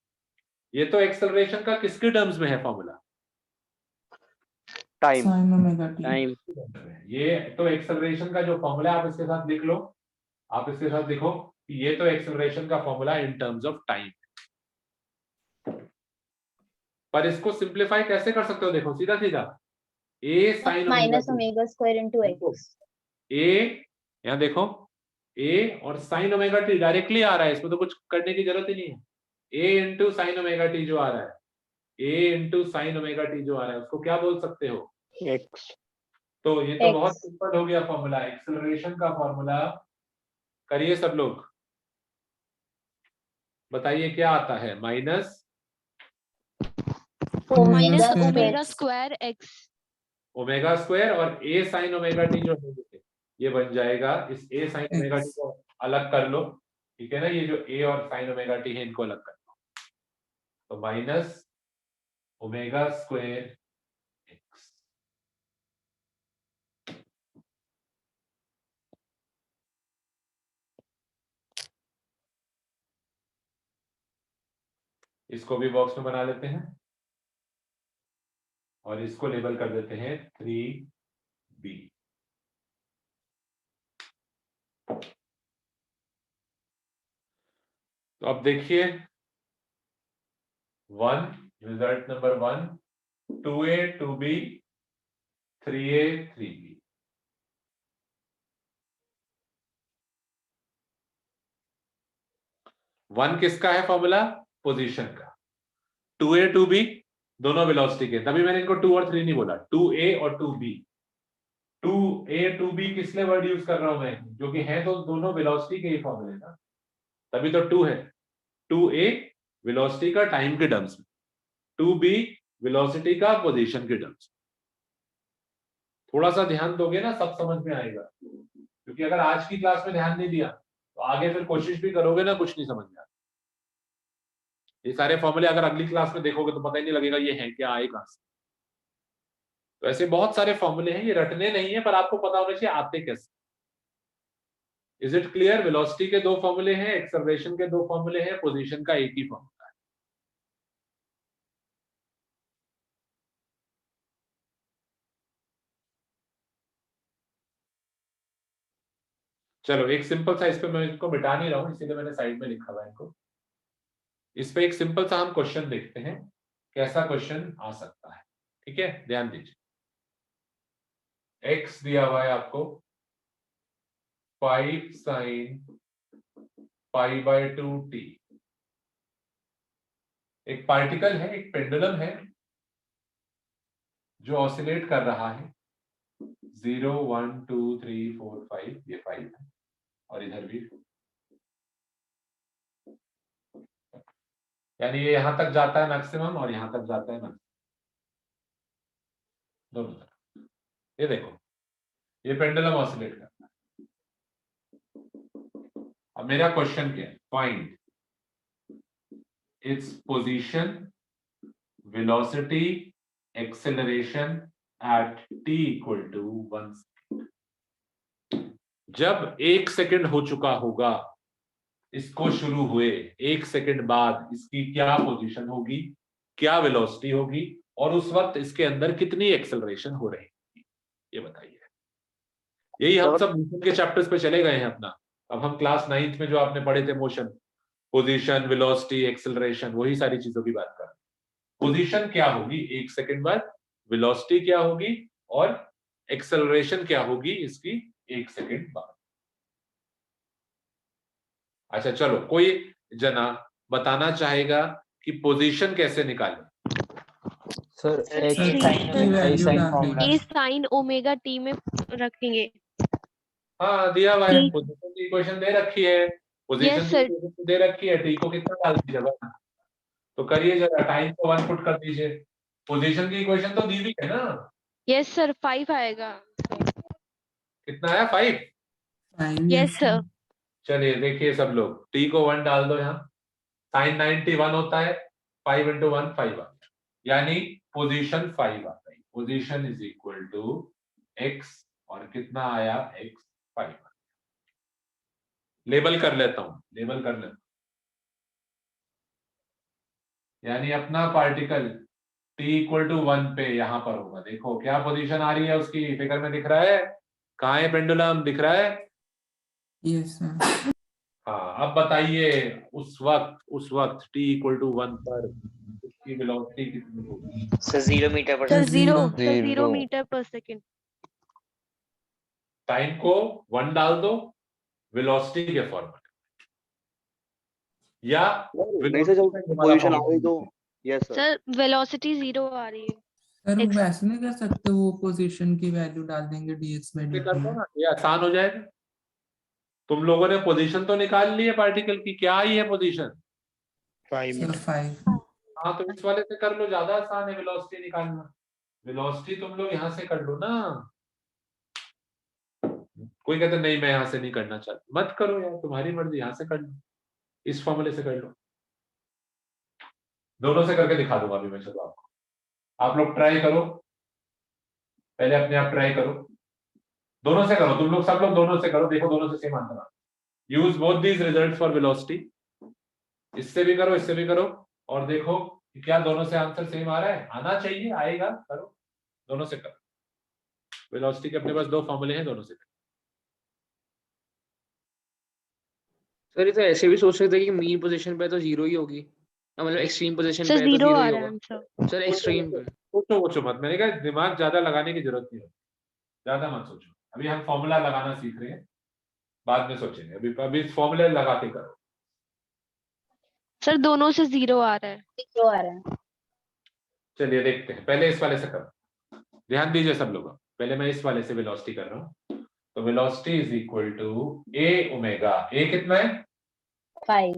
[SPEAKER 1] ये तो एक्सेलरेशन का किसके टर्म्स में है formula?
[SPEAKER 9] Time.
[SPEAKER 4] Sin omega t.
[SPEAKER 3] Time.
[SPEAKER 1] ये तो एक्सेलरेशन का जो फॉर्मूला आप इसके साथ लिख लो, आप इसके साथ लिखो कि ये तो एक्सेलरेशन का formula in terms of time. पर इसको सिंप्लीफाई कैसे कर सकते हो? देखो सीधा सीधा a sin
[SPEAKER 5] minus omega square into x।
[SPEAKER 1] a, यहाँ देखो a और sin ओमेगा t डायरेक्टली आ रहा है, इसमें तो कुछ करने की जरूरत ही नहीं है। a into sine omega t जो आ रहा है, a into sine omega t जो आ रहा है, उसको क्या बोल सकते हो?
[SPEAKER 6] x।
[SPEAKER 1] तो ये तो
[SPEAKER 5] X.
[SPEAKER 1] बहुत सिंपल हो गया फॉर्मूला, एक्सेलरेशन का फॉर्मूला। करिए सब लोग, बताइए क्या आता है? Minus
[SPEAKER 10] minus
[SPEAKER 4] square
[SPEAKER 10] omega
[SPEAKER 4] x.
[SPEAKER 10] Square x.
[SPEAKER 1] Omega square, और a sin ओमेगा t जो है ये बन जाएगा, इस a sin ओमेगा t को अलग कर लो। ठीक है ना, ये जो a और sin ओमेगा t है इनको अलग कर लो, तो माइनस ओमेगा स्क्वायर एक्स। इसको भी बॉक्स में बना लेते हैं और इसको लेबल कर देते हैं 3b। तो अब देखिए 1 result number 1, 2a 2b 3a 3b। One किसका है फॉर्मूला? पोजीशन का। 2a 2b दोनों वेलोसिटी के, तभी मैंने इनको 2 और 3 नहीं बोला, 2a और 2b। 2a 2b किस लिए वर्ड यूज कर रहा हूं मैं? जो कि है तो दोनों वेलोसिटी के ही फॉर्मूले ना, तभी तो 2 है। 2a वेलोसिटी का टाइम के टर्म्स में, 2b वेलोसिटी का पोजीशन के टर्म्स में। थोड़ा सा ध्यान दोगे ना सब समझ में आएगा, क्योंकि अगर आज की क्लास में ध्यान नहीं दिया तो आगे फिर कोशिश भी करोगे ना, कुछ नहीं समझ में आता। ये सारे फॉर्मूले अगर अगली क्लास में देखोगे तो पता ही नहीं लगेगा ये है क्या, आए कहां से। तो ऐसे बहुत सारे फॉर्मूले हैं, ये रटने नहीं है, पर आपको पता होना चाहिए आते कैसे। Is it clear? वेलोसिटी के 2 फॉर्मूले हैं, एक्सेलरेशन के 2 फॉर्मूले हैं, पोजीशन का एक ही फॉर्मूला है। चलो एक सिंपल सा, इस पे मैं इसको मिटा नहीं रहा हूं इसीलिए मैंने साइड में लिखा हुआ है इनको। इस पे एक सिंपल सा हम क्वेश्चन देखते हैं, कैसा क्वेश्चन आ सकता है। ठीक है, ध्यान दीजिए। x दिया हुआ है आपको 5 sin π/2t। एक पार्टिकल है, एक पेंडुलम है जो ऑसिलेट कर रहा है 0 1 2 3 4 5, ये 5 है, और इधर भी, यानी ये यहां तक जाता है मैक्सिमम और यहां तक जाता है मैक्सिमम, दोनों तरफ। ये देखो, ये पेंडुलम ऑसिलेट करता है। अब मेरा क्वेश्चन क्या है? Find its position, velocity, acceleration at t equal to 1 second. जब 1 सेकेंड हो चुका होगा इसको शुरू हुए, 1 सेकेंड बाद इसकी क्या पोजीशन होगी, क्या वेलोसिटी होगी, और उस वक्त इसके अंदर कितनी एक्सेलरेशन हो रही है, ये बताइए। यही हम सब मोशन के चैप्टर्स पे चले गए हैं अपना। अब हम क्लास 9th में जो आपने पढ़े थे मोशन, पोजीशन, वेलोसिटी, एक्सेलरेशन, वही सारी चीजों की बात कर रहे हैं। पोजीशन क्या होगी 1 सेकेंड बाद, वेलोसिटी क्या होगी, और एक्सेलरेशन क्या होगी इसकी 1 सेकेंड बाद। अच्छा चलो, कोई जना बताना चाहेगा कि पोजीशन कैसे निकालें?
[SPEAKER 2] सर
[SPEAKER 4] सर,
[SPEAKER 2] x
[SPEAKER 4] की
[SPEAKER 2] sin
[SPEAKER 4] वैल्यू
[SPEAKER 2] sin
[SPEAKER 4] डाल
[SPEAKER 2] फॉर्मूला
[SPEAKER 10] ए साइन ओमेगा टी में रखेंगे।
[SPEAKER 1] हाँ दिया हुआ है,
[SPEAKER 10] ठीक।
[SPEAKER 1] पोजीशन की इक्वेशन दे रखी है, पोजीशन
[SPEAKER 10] Yes,
[SPEAKER 1] की
[SPEAKER 10] sir.
[SPEAKER 1] इक्वेशन दे रखी है, टी को कितना डाल दीजिए, तो करिए जरा, टाइम को 1 पुट कर दीजिए। पोजीशन की इक्वेशन तो दी हुई है ना?
[SPEAKER 10] यस सर, 5 आएगा।
[SPEAKER 1] कितना है? 5।
[SPEAKER 4] 5
[SPEAKER 10] यस सर।
[SPEAKER 1] चलिए देखिए सब लोग, टी को 1 डाल दो यहाँ, साइन 90 1 होता है, 5 इंटू 1 5 आता है, यानी पोजीशन 5 आता है। Position is equal to x, और कितना आया? x 5। लेबल कर लेता हूं, लेबल कर लेता हूं, यानी अपना पार्टिकल t इक्वल टू 1 पे यहां पर होगा। देखो क्या पोजीशन आ रही है उसकी, फिगर में दिख रहा है? कहाँ है पेंडुलम? दिख रहा है?
[SPEAKER 4] Yes sir.
[SPEAKER 1] हाँ, अब बताइए उस वक्त t इक्वल टू 1 पर उसकी वेलोसिटी कितनी होगी?
[SPEAKER 3] सर 0 मीटर पर
[SPEAKER 10] सर
[SPEAKER 3] सेकंड।
[SPEAKER 10] 0
[SPEAKER 3] Zero.
[SPEAKER 10] मीटर पर सेकेंड।
[SPEAKER 1] टाइम को 1 डाल दो वेलोसिटी के फॉर्मेट, या
[SPEAKER 9] नहीं सर, जब पोजीशन आ गई तो यस सर।
[SPEAKER 10] सर वेलोसिटी 0 आ रही है।
[SPEAKER 4] सर
[SPEAKER 10] X-
[SPEAKER 4] वैसे नहीं कर सकते, वो पोजीशन की वैल्यू डाल देंगे dx by
[SPEAKER 1] कर
[SPEAKER 4] dt
[SPEAKER 1] दो
[SPEAKER 4] में।
[SPEAKER 1] ना, ये आसान हो जाएगा। तुम लोगों ने पोजीशन तो निकाल ली है पार्टिकल की, क्या आई है पोजीशन?
[SPEAKER 6] 5
[SPEAKER 4] sir
[SPEAKER 6] metre.
[SPEAKER 4] 5।
[SPEAKER 1] हाँ, तो इस वाले से कर लो, ज्यादा आसान है वेलोसिटी निकालना। वेलोसिटी तुम लोग यहाँ से कर लो ना। कोई कहते नहीं मैं यहाँ से नहीं करना चाहता, मत करो यार, तुम्हारी मर्जी, यहाँ से कर लो, इस फॉर्मूले से कर लो। दोनों से करके दिखा दूंगा अभी मैं, चलो आपको, आप लोग ट्राई करो, पहले अपने आप ट्राई करो, दोनों से करो, तुम लोग सब लोग दोनों से करो, देखो दोनों से same answer. Use both these results for velocity, इससे भी करो, इससे भी करो, और देखो कि क्या दोनों से आंसर सेम आ रहा है। आना चाहिए, आएगा, करो, दोनों से करो। वेलोसिटी के अपने पास 2 फॉर्मूले हैं, दोनों से करो।
[SPEAKER 11] सर ये तो ऐसे भी सोच सकते हैं कि मीन पोजीशन पे तो 0 ही होगी, मतलब एक्सट्रीम पोजीशन
[SPEAKER 10] सर
[SPEAKER 11] पे है तो
[SPEAKER 10] 0
[SPEAKER 11] 0
[SPEAKER 10] आ
[SPEAKER 11] ही
[SPEAKER 10] रहा है
[SPEAKER 11] होगा।
[SPEAKER 10] आंसर।
[SPEAKER 11] सर एक्सट्रीम पे
[SPEAKER 1] सोचो मत, मैंने कहा दिमाग ज्यादा लगाने की जरूरत नहीं है, ज्यादा मत सोचो। अभी हम फॉर्मूला लगाना सीख रहे हैं, बाद में सोचेंगे, अभी फॉर्मूले लगा के करो।
[SPEAKER 10] सर दोनों से 0 आ रहा है।
[SPEAKER 5] 0 आ रहा है।
[SPEAKER 1] चलिए देखते हैं, पहले इस वाले से करो, ध्यान दीजिए सब लोग। पहले मैं इस वाले से वेलोसिटी कर रहा हूं, तो velocity is equal to a omega. a कितना है?
[SPEAKER 5] 5।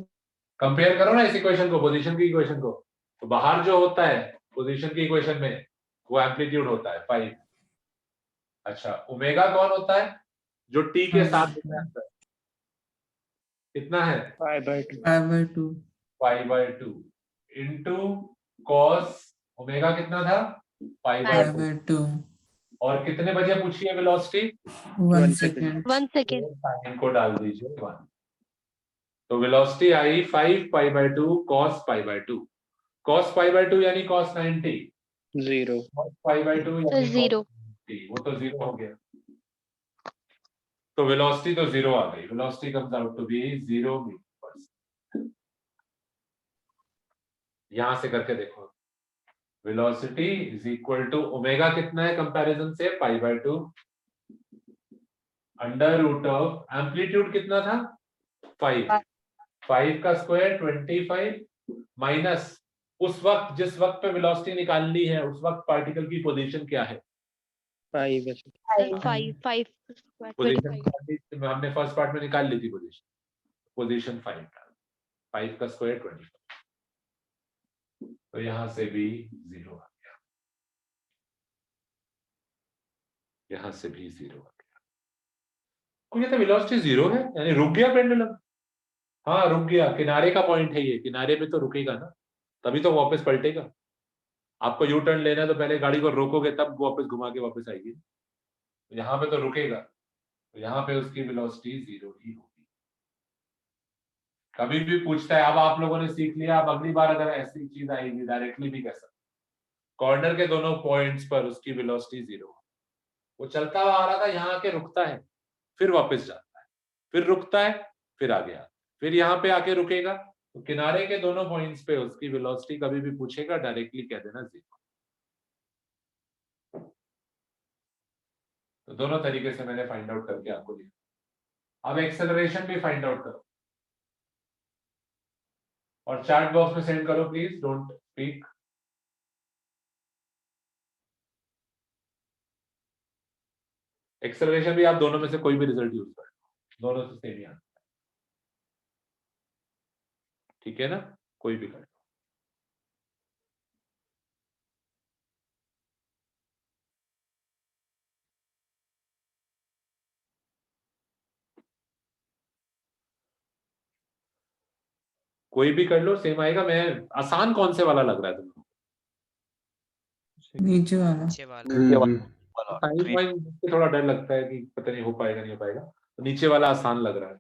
[SPEAKER 1] कंपेयर करो ना इस इक्वेशन को पोजीशन की इक्वेशन को, तो बाहर जो होता है पोजीशन की इक्वेशन में वो एम्पलीट्यूड होता है 5। अच्छा, ओमेगा कौन होता है? जो t के साथ होता है, कितना है?
[SPEAKER 6] 5/2।
[SPEAKER 4] 5/2
[SPEAKER 1] 5/2 इंटू कॉस ओमेगा कितना था? 5/2।
[SPEAKER 4] 5/2
[SPEAKER 1] और कितने बजे पूछी है वेलोसिटी?
[SPEAKER 4] 1 सेकेंड।
[SPEAKER 10] 1 सेकेंड।
[SPEAKER 1] साइन को डाल दीजिए 1, तो वेलोसिटी आई 5π/2 cos π/2। cos π/2 यानी cos 90,
[SPEAKER 6] 0।
[SPEAKER 1] cos π/2
[SPEAKER 10] सर
[SPEAKER 1] यानी
[SPEAKER 10] 0।
[SPEAKER 1] वो तो 0 हो गया, तो वेलोसिटी तो 0 आ गई। Velocity comes out to be 0 metre. यहां से करके देखो, velocity is equal to omega कितना है कंपैरिजन से? 5/2 अंडर रूट ऑफ एम्पलीट्यूड कितना था? 5। 5 का स्क्वायर 25 माइनस उस वक्त जिस वक्त पे वेलोसिटी निकालनी है उस वक्त पार्टिकल की पोजीशन क्या है?
[SPEAKER 6] 5 है sir.
[SPEAKER 10] सर 5 स्क्वायर
[SPEAKER 1] पोजीशन हमने फर्स्ट पार्ट में निकाल ली थी पोजीशन 5 का स्क्वायर 25, तो यहां से भी 0 आ गया, यहां से भी 0 आ गया। कोई कहता वेलोसिटी 0 है यानी रुक गया पेंडुलम। हाँ रुक गया, किनारे का पॉइंट है ये, किनारे पे तो रुकेगा ना, तभी तो वापस पलटेगा। आपको यू टर्न लेना है तो पहले गाड़ी को रोकोगे तब वापस घुमा के वापस आएगी, यहाँ पे तो रुकेगा, तो यहाँ पे उसकी वेलोसिटी 0 ही होगी। कभी भी पूछता है, अब आप लोगों ने सीख लिया, अब अगली बार अगर ऐसी चीज आएगी डायरेक्टली भी कह सकते, कॉर्नर के दोनों पॉइंट्स पर उसकी वेलोसिटी 0। वो चलता हुआ आ रहा था, यहाँ आके रुकता है, फिर वापस जाता है, फिर रुकता है, फिर आगे आता है, फिर यहाँ पे आके रुकेगा। तो किनारे के दोनों पॉइंट्स पे उसकी वेलोसिटी कभी भी पूछेगा डायरेक्टली कह देना 0। तो दोनों तरीके से मैंने फाइंड आउट करके आपको दिया। अब एक्सेलरेशन भी फाइंड आउट करो और चैट बॉक्स में सेंड करो प्लीज, डोंट स्पीक। एक्सेलरेशन भी आप दोनों में से कोई भी रिजल्ट यूज कर, दोनों से सेम ही आंसर, ठीक है ना, कोई भी कर। कोई भी कर लो, सेम आएगा। मैं आसान कौन से वाला लग रहा है तुमको?
[SPEAKER 4] नीचे वाला।
[SPEAKER 8] नीचे वाला।
[SPEAKER 1] टाइम पॉइंट से थोड़ा डर लगता है कि पता नहीं हो पाएगा नहीं हो पाएगा, तो नीचे वाला आसान लग रहा है।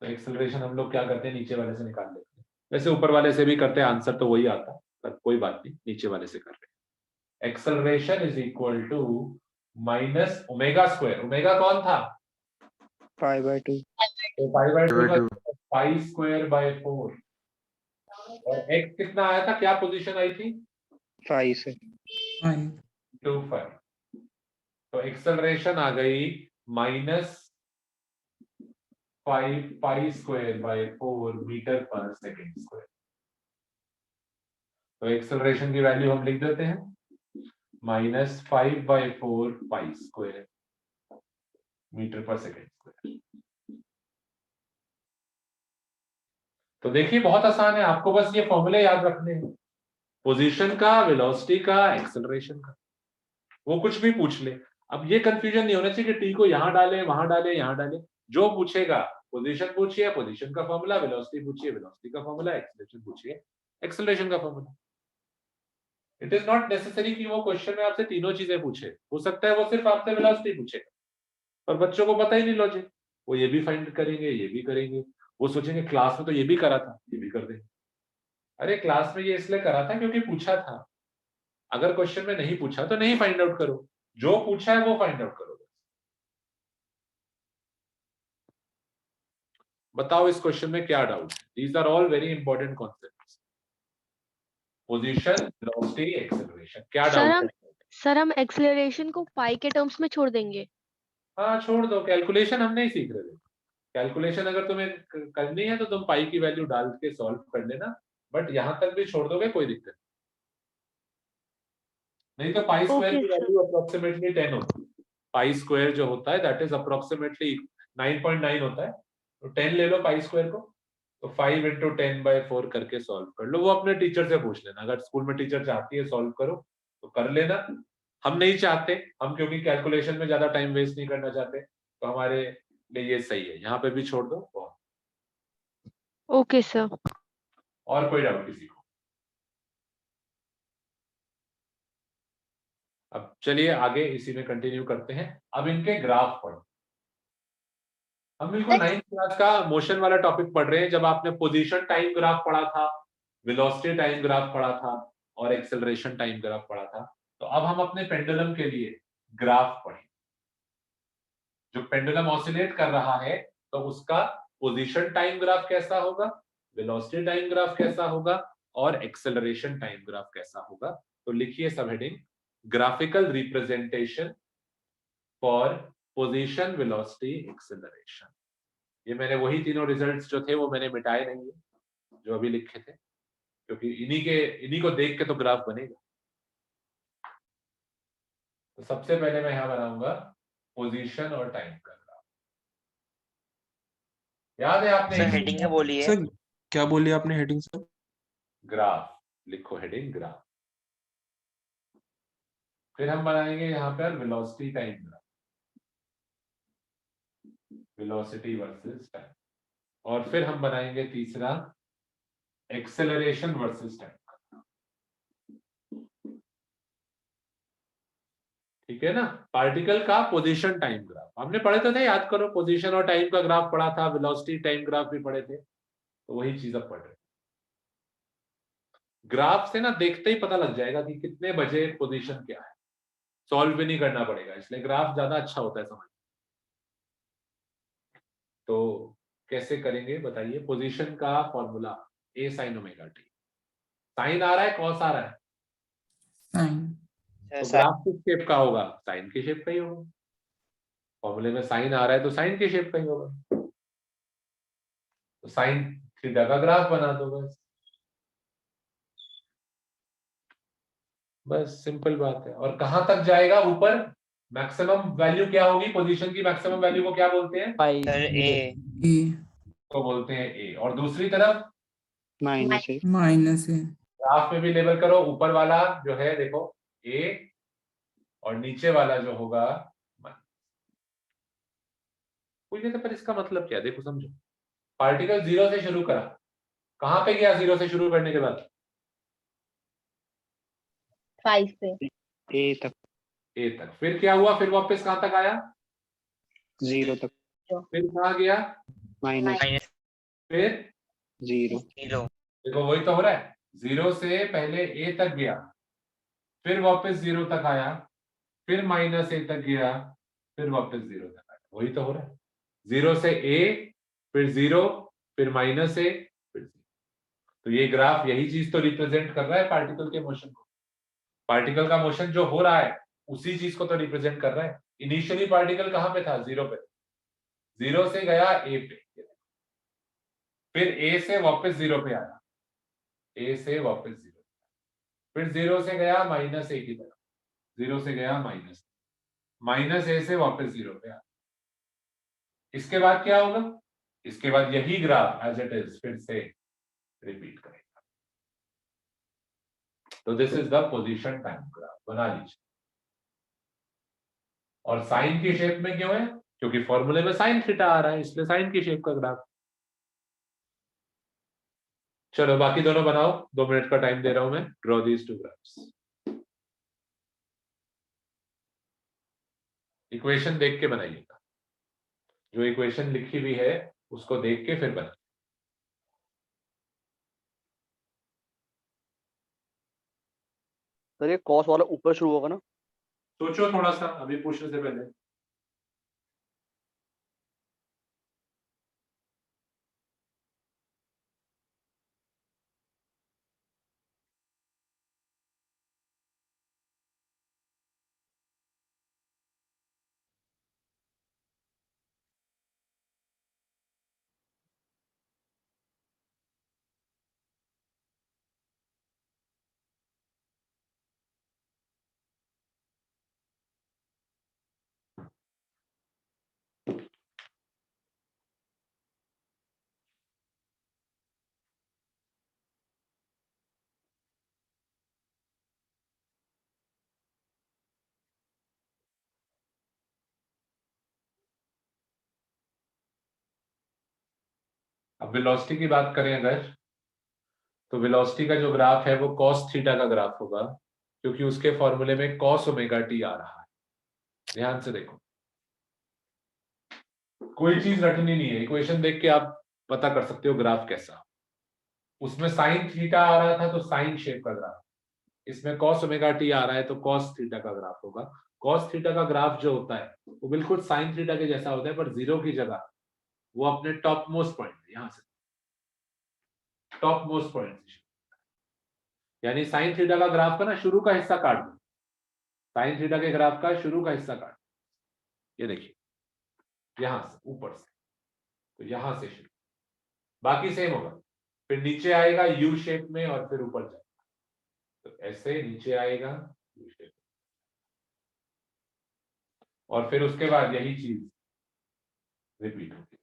[SPEAKER 1] तो एक्सेलरेशन हम लोग क्या करते हैं, नीचे वाले से निकाल लेते हैं। वैसे ऊपर वाले से भी करते हैं, आंसर तो वही आता, पर कोई बात नहीं, नीचे वाले से कर रहे हैं। Acceleration is equal to minus omega square. Omega कौन था?
[SPEAKER 6] 5/2.
[SPEAKER 1] तो पाई स्क्वायर बाय 4, और x कितना आया था, क्या पोजीशन आई थी?
[SPEAKER 6] 5 से
[SPEAKER 1] 5. तो एक्सेलरेशन आ गई minus 5 pi square by 4 metre पर सेकेंड स्क्वायर। तो एक्सेलरेशन की वैल्यू हम लिख देते हैं -5/4 पाई स्क्वायर मीटर पर सेकेंड स्क्वायर। तो देखिए बहुत आसान है, आपको बस ये फॉर्मूले याद रखने हैं, पोजीशन का, वेलोसिटी का, एक्सेलरेशन का। वो कुछ भी पूछ ले, अब ये कंफ्यूजन नहीं होना चाहिए कि टी को यहाँ डाले, वहां डाले, यहाँ डाले। जो पूछेगा, पोजीशन पूछिए, पोजीशन का फॉर्मूला, वेलोसिटी पूछिए, वेलोसिटी का फॉर्मूला, एक्सेलरेशन पूछिए, एक्सेलरेशन का formula. It is not necessary कि वो क्वेश्चन में आपसे तीनों चीजें पूछे, हो सकता है वो सिर्फ आपसे वेलोसिटी पूछेगा, पर बच्चों को पता ही नहीं लॉजिक, वो ये भी फाइंड करेंगे, ये भी करेंगे, वो सोचेंगे क्लास में तो ये भी करा था, ये भी कर देंगे। अरे क्लास में ये इसलिए करा था क्योंकि पूछा था, अगर क्वेश्चन में नहीं पूछा तो नहीं फाइंड आउट करो, जो पूछा है वो फाइंड आउट करो। बताओ इस क्वेश्चन में क्या डाउट है? These are all very important concepts, position, velocity, acceleration. क्या डाउट है?
[SPEAKER 10] सर हम एक्सेलरेशन को पाई के टर्म्स में छोड़ देंगे।
[SPEAKER 1] हाँ छोड़ दो, कैलकुलेशन हम नहीं सीख रहे थे। कैलकुलेशन अगर तुम्हें करनी है तो तुम पाई की वैल्यू डाल के सॉल्व कर लेना, बट यहां तक भी छोड़ दोगे कोई दिक्कत नहीं। तो पाई स्क्वायर की वैल्यू अप्रोक्सीमेटली 10 होती है। पाई स्क्वायर जो होता है दैट इज अप्रोक्सीमेटली 9.9 होता है, तो 10 ले लो पाई स्क्वायर को, तो 5 × 10/4 करके सॉल्व कर लो। वो अपने टीचर से पूछ लेना, अगर स्कूल में टीचर चाहती है सॉल्व करो तो कर लेना, हम नहीं चाहते, हम क्योंकि कैलकुलेशन में ज्यादा टाइम वेस्ट नहीं करना चाहते, तो हमारे लिए ये सही है, यहाँ पे भी छोड़ दो।
[SPEAKER 10] Okay sir.
[SPEAKER 1] और कोई डाउट किसी को? अब चलिए आगे इसी में कंटिन्यू करते हैं। अब इनके ग्राफ पढ़ो। हम बिल्कुल 9th क्लास का मोशन वाला टॉपिक पढ़ रहे हैं। जब आपने पोजीशन टाइम ग्राफ पढ़ा था, वेलोसिटी टाइम ग्राफ पढ़ा था और एक्सेलरेशन टाइम ग्राफ पढ़ा था, तो अब हम अपने पेंडुलम के लिए ग्राफ पढ़ें। जो पेंडुलम ऑसिलेट कर रहा है तो उसका पोजीशन टाइम ग्राफ कैसा होगा, वेलोसिटी टाइम ग्राफ कैसा होगा और एक्सेलरेशन टाइम ग्राफ कैसा होगा। तो लिखिए सब heading, graphical representation for position, velocity, acceleration. ये मैंने वही तीनों रिजल्ट्स जो थे वो मैंने मिटाए नहीं है जो अभी लिखे थे, क्योंकि इन्हीं को देख के तो ग्राफ बनेगा। तो सबसे पहले मैं यहाँ बनाऊंगा पोजीशन और टाइम का ग्राफ। याद है आपने
[SPEAKER 3] सर हेडिंग क्या बोली है?
[SPEAKER 7] सर क्या बोली आपने हेडिंग सर?
[SPEAKER 1] ग्राफ लिखो, हेडिंग ग्राफ। फिर हम बनाएंगे यहाँ पर velocity time graph, velocity versus time. और फिर हम बनाएंगे तीसरा एक्सेलरेशन वर्सेस टाइम। ठीक है ना? पार्टिकल का पोजीशन टाइम ग्राफ हमने पढ़े तो थे, याद करो, पोजीशन और टाइम का ग्राफ पढ़ा था, वेलोसिटी टाइम ग्राफ भी पढ़े थे, तो वही चीज अब पढ़ रहे। ग्राफ से ना देखते ही पता लग जाएगा कि कितने बजे पोजीशन क्या है, सॉल्व भी नहीं करना पड़ेगा, इसलिए ग्राफ ज्यादा अच्छा होता है समझ। तो कैसे करेंगे बताइए? पोजीशन का फॉर्मूला ए साइन ओमेगा टी। साइन आ रहा है, कॉस आ रहा है,
[SPEAKER 4] साइन।
[SPEAKER 1] तो ग्राफ किस शेप का होगा? साइन के शेप का ही होगा। फॉर्मूले में साइन आ रहा है तो साइन के शेप का ही होगा, तो साइन थीटा का ग्राफ बना दो बस। बस सिंपल बात है। और कहां तक जाएगा? ऊपर मैक्सिमम वैल्यू क्या होगी? पोजीशन की मैक्सिमम वैल्यू को क्या बोलते हैं?
[SPEAKER 3] सर ए।
[SPEAKER 4] ए
[SPEAKER 1] तो बोलते हैं ए। और दूसरी तरफ
[SPEAKER 6] -A।
[SPEAKER 4] Minus A.
[SPEAKER 1] ग्राफ में भी लेबल करो, ऊपर वाला जो है देखो ए, और नीचे वाला जो होगा माइनस। कोई कहता पर इसका मतलब क्या? देखो समझो, पार्टिकल 0 से शुरू करा, कहां पे गया 0 से शुरू करने के बाद?
[SPEAKER 5] 5 पे।
[SPEAKER 6] A तक,
[SPEAKER 1] ए तक। फिर क्या हुआ? फिर वापस कहां तक आया?
[SPEAKER 6] 0 तक,
[SPEAKER 1] फिर कहां गया?
[SPEAKER 6] -0।
[SPEAKER 1] फिर
[SPEAKER 3] 0।
[SPEAKER 1] देखो वही तो हो रहा है, 0 से पहले ए तक गया, फिर वापस 0 तक आया, फिर -a तक गया, फिर वापस 0 तक आया। वही तो हो रहा है, 0 से a, फिर 0, फिर -a, फिर 0। तो ये ग्राफ यही चीज तो रिप्रेजेंट कर रहा है पार्टिकल के मोशन को। पार्टिकल का मोशन जो हो रहा है उसी चीज को तो रिप्रेजेंट कर रहा है। इनिशियली पार्टिकल कहां पे था? 0 पे। 0 से गया a पे, फिर a से वापस 0 पे आया, a से वापस 0, फिर 0 से गया -a की तरफ, 0 से गया -a से वापस 0 पे आया। इसके बाद क्या होगा? इसके बाद यही ग्राफ एज इट इज फिर से रिपीट करेगा। तो this is the position time graph, बना लीजिए। और साइन की शेप में क्यों है? क्योंकि फॉर्मूले में साइन थीटा आ रहा है, इसलिए साइन की शेप का ग्राफ। चलो बाकी दोनों बनाओ, 2 मिनट का टाइम दे रहा हूं मैं। Draw these two graphs. Equation देख के बनाइएगा, जो इक्वेशन लिखी हुई है उसको देख के फिर बनाइए।
[SPEAKER 9] सर ये कॉस वाला ऊपर शुरू होगा ना?
[SPEAKER 1] सोचो थोड़ा सा अभी पूछने से पहले। अब वेलोसिटी की बात करें अगर, तो वेलोसिटी का जो ग्राफ है वो कॉस थीटा का ग्राफ होगा, क्योंकि उसके फॉर्मूले में कॉस ओमेगा टी आ रहा है। ध्यान से देखो, कोई चीज रटनी नहीं है, इक्वेशन देख के आप पता कर सकते हो ग्राफ कैसा। उसमें साइन थीटा आ रहा था तो साइन शेप का ग्राफ, इसमें कॉस ओमेगा टी आ रहा है तो कॉस थीटा का ग्राफ होगा। कॉस थीटा का ग्राफ जो होता है वो बिल्कुल साइन थीटा के जैसा होता है, पर 0 की जगह वो अपने टॉप मोस्ट पॉइंट, यहां से टॉप मोस्ट पॉइंट, यानी साइन थीटा का ग्राफ का ना शुरू का हिस्सा काट दो, साइन थीटा के ग्राफ का शुरू का हिस्सा काट, ये देखिए यहां से ऊपर से, तो यहां से शुरू, बाकी सेम होगा। फिर नीचे आएगा यू शेप में और फिर ऊपर जाएगा, तो ऐसे नीचे आएगा यू शेप। और फिर उसके बाद यही चीज रिपीट होगी।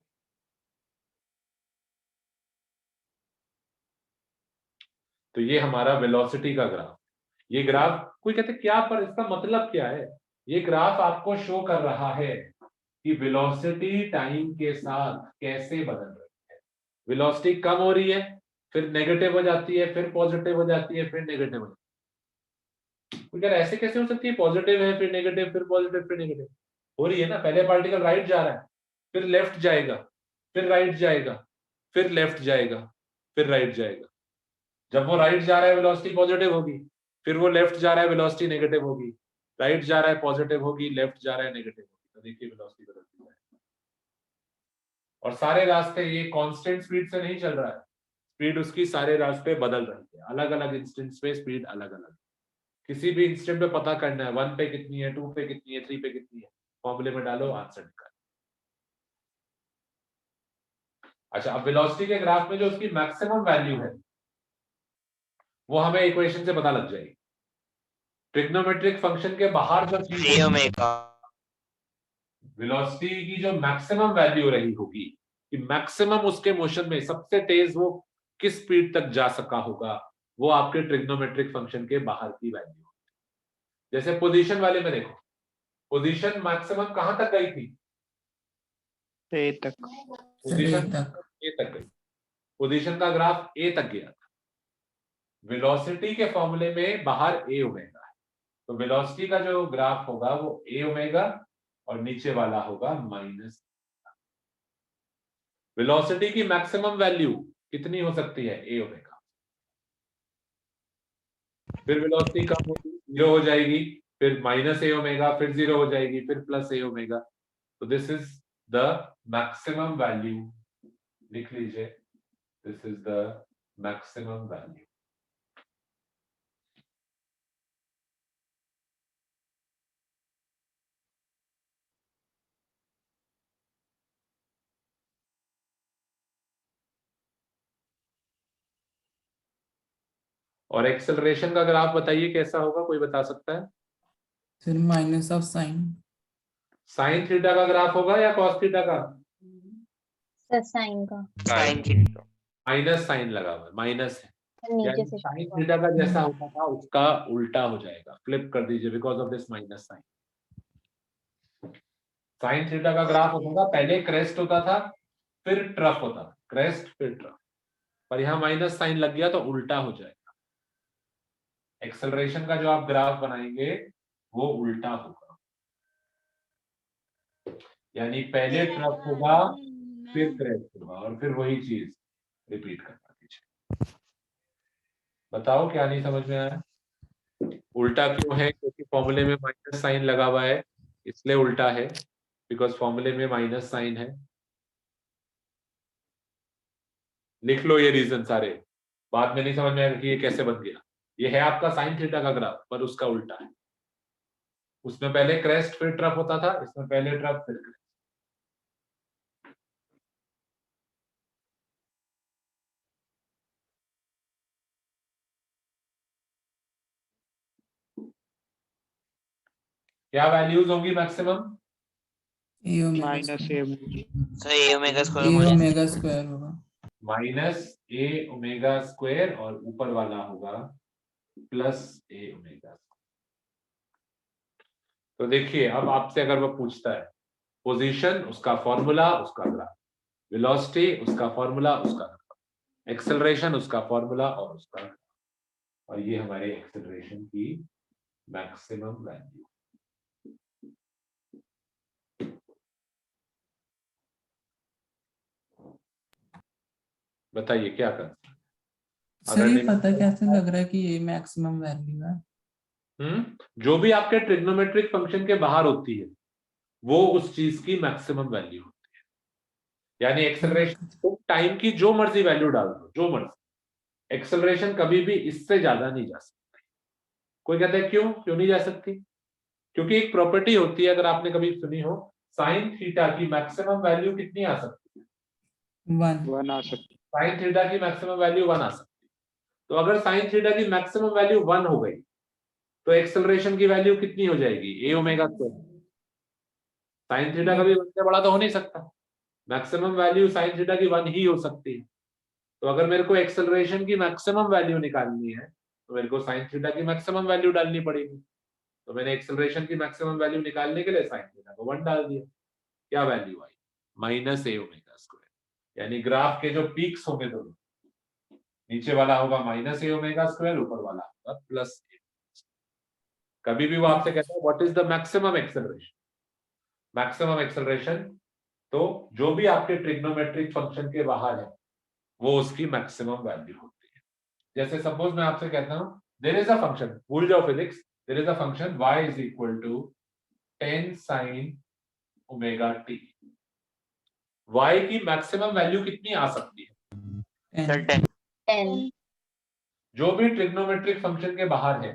[SPEAKER 1] तो ये हमारा वेलोसिटी का ग्राफ। ये ग्राफ कोई कहते क्या, पर इसका मतलब क्या है? ये ग्राफ आपको शो कर रहा है कि वेलोसिटी टाइम के साथ कैसे बदल रही है। वेलोसिटी कम हो रही है, फिर नेगेटिव हो जाती है, फिर पॉजिटिव हो जाती है, फिर नेगेटिव हो जाती है। कोई कह रहा है ऐसे कैसे हो सकती है? पॉजिटिव है, फिर नेगेटिव, फिर पॉजिटिव, फिर नेगेटिव हो रही है ना। पहले पार्टिकल राइट जा रहा है, फिर लेफ्ट जाएगा, फिर राइट जाएगा, फिर लेफ्ट जाएगा, फिर राइट जाएगा। जब वो राइट जा रहा है वेलोसिटी पॉजिटिव होगी, फिर वो लेफ्ट जा रहा है वेलोसिटी नेगेटिव होगी, राइट जा रहा है पॉजिटिव होगी, लेफ्ट जा रहा है नेगेटिव होगी। तो देखिए वेलोसिटी बदलती है। और सारे रास्ते ये कांस्टेंट स्पीड से नहीं चल रहा है, स्पीड उसकी सारे रास्ते बदल रही है। अलग अलग इंस्टेंट्स पे स्पीड अलग अलग। किसी भी इंस्टेंट पे पता करना है 1 पे कितनी है, 2 पे कितनी है, 3 पे कितनी है, फॉर्मूले में डालो, आंसर निकालो। अच्छा, अब वेलोसिटी के ग्राफ में जो उसकी मैक्सिमम वैल्यू है वो हमें इक्वेशन से पता लग जाएगी। ट्रिग्नोमेट्रिक फंक्शन के बाहर जो चीज वेलोसिटी की जो मैक्सिमम वैल्यू रही होगी, कि मैक्सिमम उसके मोशन में सबसे तेज वो किस स्पीड तक जा सका होगा, वो आपके ट्रिग्नोमेट्रिक फंक्शन के बाहर की वैल्यू। जैसे पोजीशन वाले में देखो, पोजीशन मैक्सिमम कहां तक गई थी?
[SPEAKER 6] ए तक।
[SPEAKER 1] पोजीशन ए तक गई। पोजीशन का ग्राफ ए तक गया था। वेलोसिटी के फॉर्मूले में बाहर ए ओमेगा है, तो वेलोसिटी का जो ग्राफ होगा वो ए ओमेगा और नीचे वाला होगा माइनस। वेलोसिटी की मैक्सिमम वैल्यू कितनी हो सकती है? ए ओमेगा। फिर वेलोसिटी कम होगी, 0 हो जाएगी, फिर माइनस ए ओमेगा, फिर 0 हो जाएगी, फिर प्लस ए ओमेगा। तो this is the maximum value. लिख लीजिए, this is the maximum value. और एक्सेलरेशन का ग्राफ बताइए कैसा होगा, कोई बता सकता है?
[SPEAKER 4] फिर minus of sine.
[SPEAKER 1] Sine theta का ग्राफ होगा या कॉस थीटा का?
[SPEAKER 5] सर साइन का।
[SPEAKER 1] माइनस साइन लगा हुआ है, माइनस है,
[SPEAKER 5] नीचे
[SPEAKER 1] यानी
[SPEAKER 5] से
[SPEAKER 1] साइन थीटा का जैसा होता था उसका उल्टा हो जाएगा। फ्लिप कर दीजिए, because of this minus sign. Sine theta का ग्राफ होता था, पहले क्रेस्ट होता था, फिर ट्रफ होता था, क्रेस्ट फिर ट्रफ। पर यहाँ माइनस साइन लग गया तो उल्टा हो जाएगा। एक्सेलरेशन का जो आप ग्राफ बनाएंगे वो उल्टा होगा, यानी पहले ट्रफ होगा, फिर क्रेस्ट होगा, और फिर वही चीज रिपीट करना। पीछे बताओ क्या नहीं समझ में आया? उल्टा क्यों है? क्योंकि फॉर्मूले में माइनस साइन लगा हुआ है, इसलिए उल्टा है, बिकॉज फॉर्मूले में माइनस साइन है। लिख लो ये रीजन सारे, बाद में नहीं समझ में आएगा कि ये कैसे बन गया। ये है आपका साइन थीटा का ग्राफ, पर उसका उल्टा है। उसमें पहले क्रेस्ट फिर ट्रफ होता था, इसमें पहले ट्रफ फिर क्रेस्ट। क्या वैल्यूज होंगी मैक्सिमम?
[SPEAKER 4] ए
[SPEAKER 6] माइनस ए
[SPEAKER 4] ओमेगा स्क्वायर होगा।
[SPEAKER 1] माइनस ए ओमेगा स्क्वायर, और ऊपर वाला होगा प्लस ए ओमेगा। तो देखिए, अब आपसे अगर वो पूछता है पोजीशन, उसका फॉर्मूला, उसका ग्राफ, वेलोसिटी, उसका फॉर्मूला, उसका ग्राफ, एक्सेलरेशन, उसका फॉर्मूला और उसका ग्राफ, और ये हमारे एक्सेलरेशन की मैक्सिमम वैल्यू। बताइए क्या कर?
[SPEAKER 4] सर ये पता कैसे लग रहा है कि ये मैक्सिमम वैल्यू है?
[SPEAKER 1] जो भी आपके ट्रिग्नोमेट्रिक फंक्शन के बाहर होती है वो उस चीज की मैक्सिमम वैल्यू होती है। यानी एक्सेलरेशन तो टाइम की जो मर्जी वैल्यू डाल दो, जो मर्जी, एक्सेलरेशन कभी भी इससे ज्यादा नहीं जा सकती। कोई कहता है क्यों नहीं जा सकती? क्योंकि एक प्रॉपर्टी होती है, अगर आपने कभी सुनी हो, साइन थीटा की मैक्सिमम वैल्यू कितनी आ सकती है?
[SPEAKER 6] 1 आ सकती है।
[SPEAKER 1] साइन थीटा की मैक्सिमम वैल्यू 1 आ सकती है। तो अगर साइन थीटा की मैक्सिमम वैल्यू 1 हो गई तो एक्सेलरेशन की वैल्यू कितनी हो जाएगी? ए ओमेगा स्क्वायर। साइन थीटा कभी 1 से बड़ा तो हो नहीं सकता, मैक्सिमम वैल्यू साइन थीटा की 1 ही हो सकती है। तो अगर मेरे को एक्सेलरेशन की मैक्सिमम वैल्यू निकालनी है तो मेरे को साइन थीटा की मैक्सिमम वैल्यू डालनी पड़ेगी। तो मैंने एक्सेलरेशन की मैक्सिमम वैल्यू निकालने के लिए साइन थीटा को 1 डाल दिया। क्या value I? -a omega square. यानी ग्राफ के जो पीक्स होंगे दोनों, नीचे वाला होगा -a ओमेगा स्क्वायर, ऊपर वाला होगा +a। कभी भी वो आपसे कहता है what is the maximum acceleration, maximum acceleration तो जो भी आपके ट्रिग्नोमेट्रिक फंक्शन के बाहर है वो उसकी मैक्सिमम वैल्यू होती है। जैसे सपोज मैं आपसे कहता हूं देयर इज अ फंक्शन, भूल जाओ physics, there is a function y is equal to 10 sin omega t। y की मैक्सिमम वैल्यू कितनी आ सकती है?
[SPEAKER 3] सर 10।
[SPEAKER 5] 10।
[SPEAKER 1] जो भी ट्रिग्नोमेट्रिक फंक्शन के बाहर है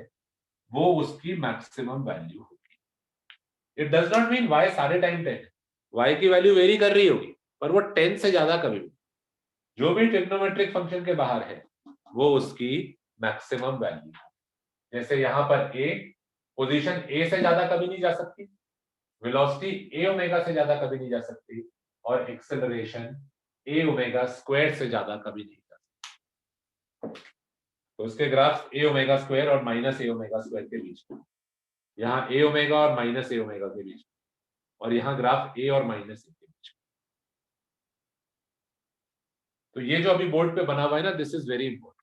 [SPEAKER 1] वो उसकी मैक्सिमम वैल्यू होगी। It does not mean y सारे टाइम 10 है, y की वैल्यू वेरी कर रही होगी पर वो 10 से ज्यादा कभी भी, जो भी ट्रिग्नोमेट्रिक फंक्शन के बाहर है वो उसकी मैक्सिमम वैल्यू। जैसे यहाँ पर a पोजीशन a से ज्यादा कभी नहीं जा सकती, वेलोसिटी a ओमेगा से ज्यादा कभी नहीं जा सकती, और एक्सेलरेशन a ओमेगा स्क्वायर से ज्यादा कभी नहीं जा सकती। तो उसके ग्राफ a ओमेगा स्क्वायर और -a ओमेगा स्क्वायर के बीच में, यहाँ a ओमेगा और -a ओमेगा के बीच में, और यहाँ ग्राफ a और -a के बीच में। तो ये जो अभी बोर्ड पे बना हुआ है ना, दिस इज वेरी इंपॉर्टेंट।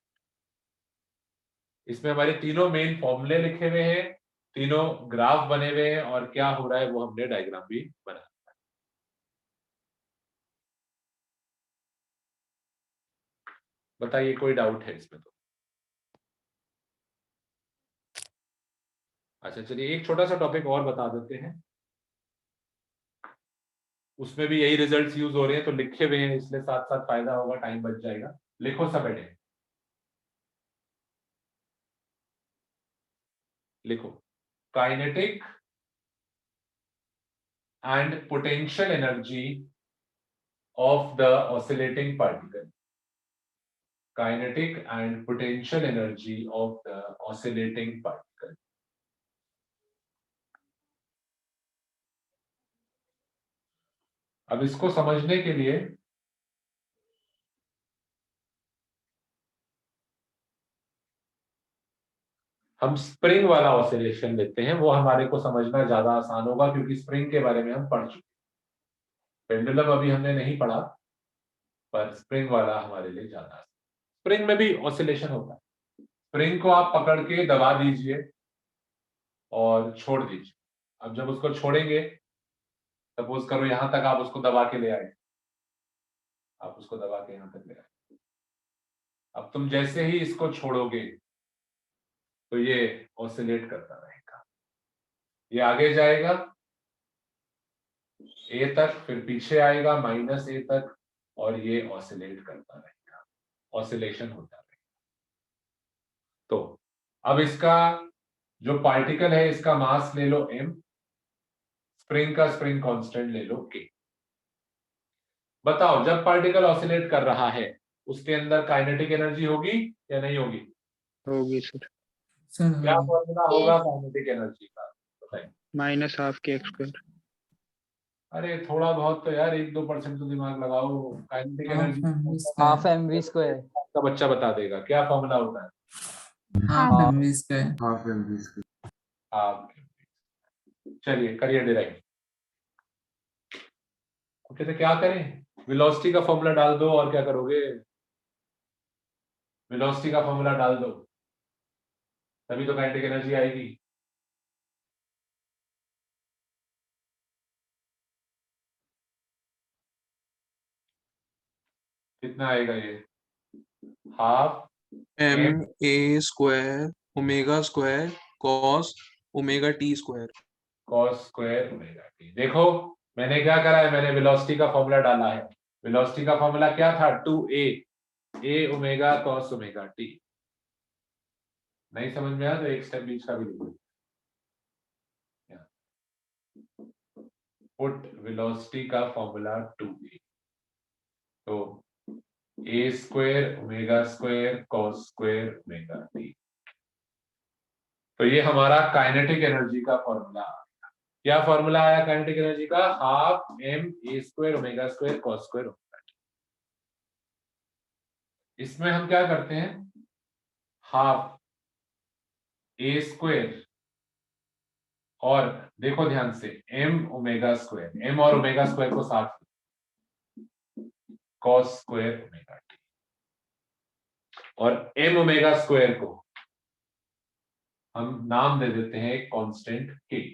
[SPEAKER 1] इसमें हमारे तीनों मेन फॉर्मूले लिखे हुए हैं, तीनों ग्राफ बने हुए हैं, और क्या हो रहा है वो हमने डायग्राम भी बनाया। बताइए कोई डाउट है इसमें? तो अच्छा चलिए एक छोटा सा टॉपिक और बता देते हैं, उसमें भी यही रिजल्ट्स यूज हो रहे हैं तो लिखे हुए हैं, इसलिए साथ साथ फायदा होगा, टाइम बच जाएगा। लिखो सब बैठे, लिखो kinetic and potential energy of the oscillating particle, kinetic and potential energy of the oscillating particle. अब इसको समझने के लिए हम स्प्रिंग वाला ऑसिलेशन लेते हैं, वो हमारे को समझना ज्यादा आसान होगा क्योंकि स्प्रिंग के बारे में हम पढ़ चुके हैं। पेंडुलम अभी हमने नहीं पढ़ा, पर स्प्रिंग वाला हमारे लिए ज्यादा आसान। स्प्रिंग में भी ऑसिलेशन होता है। स्प्रिंग को आप पकड़ के दबा दीजिए और छोड़ दीजिए। अब जब उसको छोड़ेंगे, सपोज करो यहां तक आप उसको दबा के ले आए, आप उसको दबा के यहां तक ले आए। अब तुम जैसे ही इसको छोड़ोगे तो ये ऑसिलेट करता रहेगा, ये आगे जाएगा ए तक, फिर पीछे आएगा -a तक, और ये ऑसिलेट करता रहेगा, ऑसिलेशन होता रहेगा। तो अब इसका जो पार्टिकल है इसका मास ले लो m, स्प्रिंग का स्प्रिंग कांस्टेंट ले लो k। बताओ जब पार्टिकल ऑसिलेट कर रहा है उसके अंदर काइनेटिक एनर्जी होगी या नहीं होगी?
[SPEAKER 6] होगी सर।
[SPEAKER 1] क्या फॉर्मूला होगा काइनेटिक एनर्जी का, बताइए।
[SPEAKER 6] -12 kx²।
[SPEAKER 1] अरे थोड़ा बहुत तो यार 1-2% तो दिमाग लगाओ। Kinetic energy
[SPEAKER 2] half mv²।
[SPEAKER 1] का बच्चा बता देगा क्या फॉर्मूला होता है।
[SPEAKER 4] Half mv²।
[SPEAKER 7] Half mv²।
[SPEAKER 1] आप चलिए करिए डिराइव। ओके तो क्या करें, वेलोसिटी का फॉर्मूला डाल दो, और क्या करोगे, वेलोसिटी का फॉर्मूला डाल दो, तभी तो काइनेटिक एनर्जी आएगी। कितना आएगा ये, half
[SPEAKER 7] ma² omega square cos omega t²।
[SPEAKER 1] cos square omega T. देखो मैंने क्या करा है, मैंने वेलोसिटी का फॉर्मूला डाला है। वेलोसिटी का फॉर्मूला क्या था, 2a omega cos omega T. नहीं समझ में आया तो एक स्टेप बीच का भी लिखो, पुट वेलोसिटी का फॉर्मूला 2a, तो a² omega square cos square omega t. तो ये हमारा काइनेटिक एनर्जी का फॉर्मूला। क्या फॉर्मूला आया काइनेटिक एनर्जी का? Half m a square omega square cos square omega t. इसमें हम क्या करते हैं, हाफ ए स्क्वायर और देखो ध्यान से एम ओमेगा स्क्वायर, एम और ओमेगा स्क्वायर को साथ कॉस स्क्वायर ओमेगा टी, और एम ओमेगा स्क्वायर को हम नाम दे देते हैं constant k.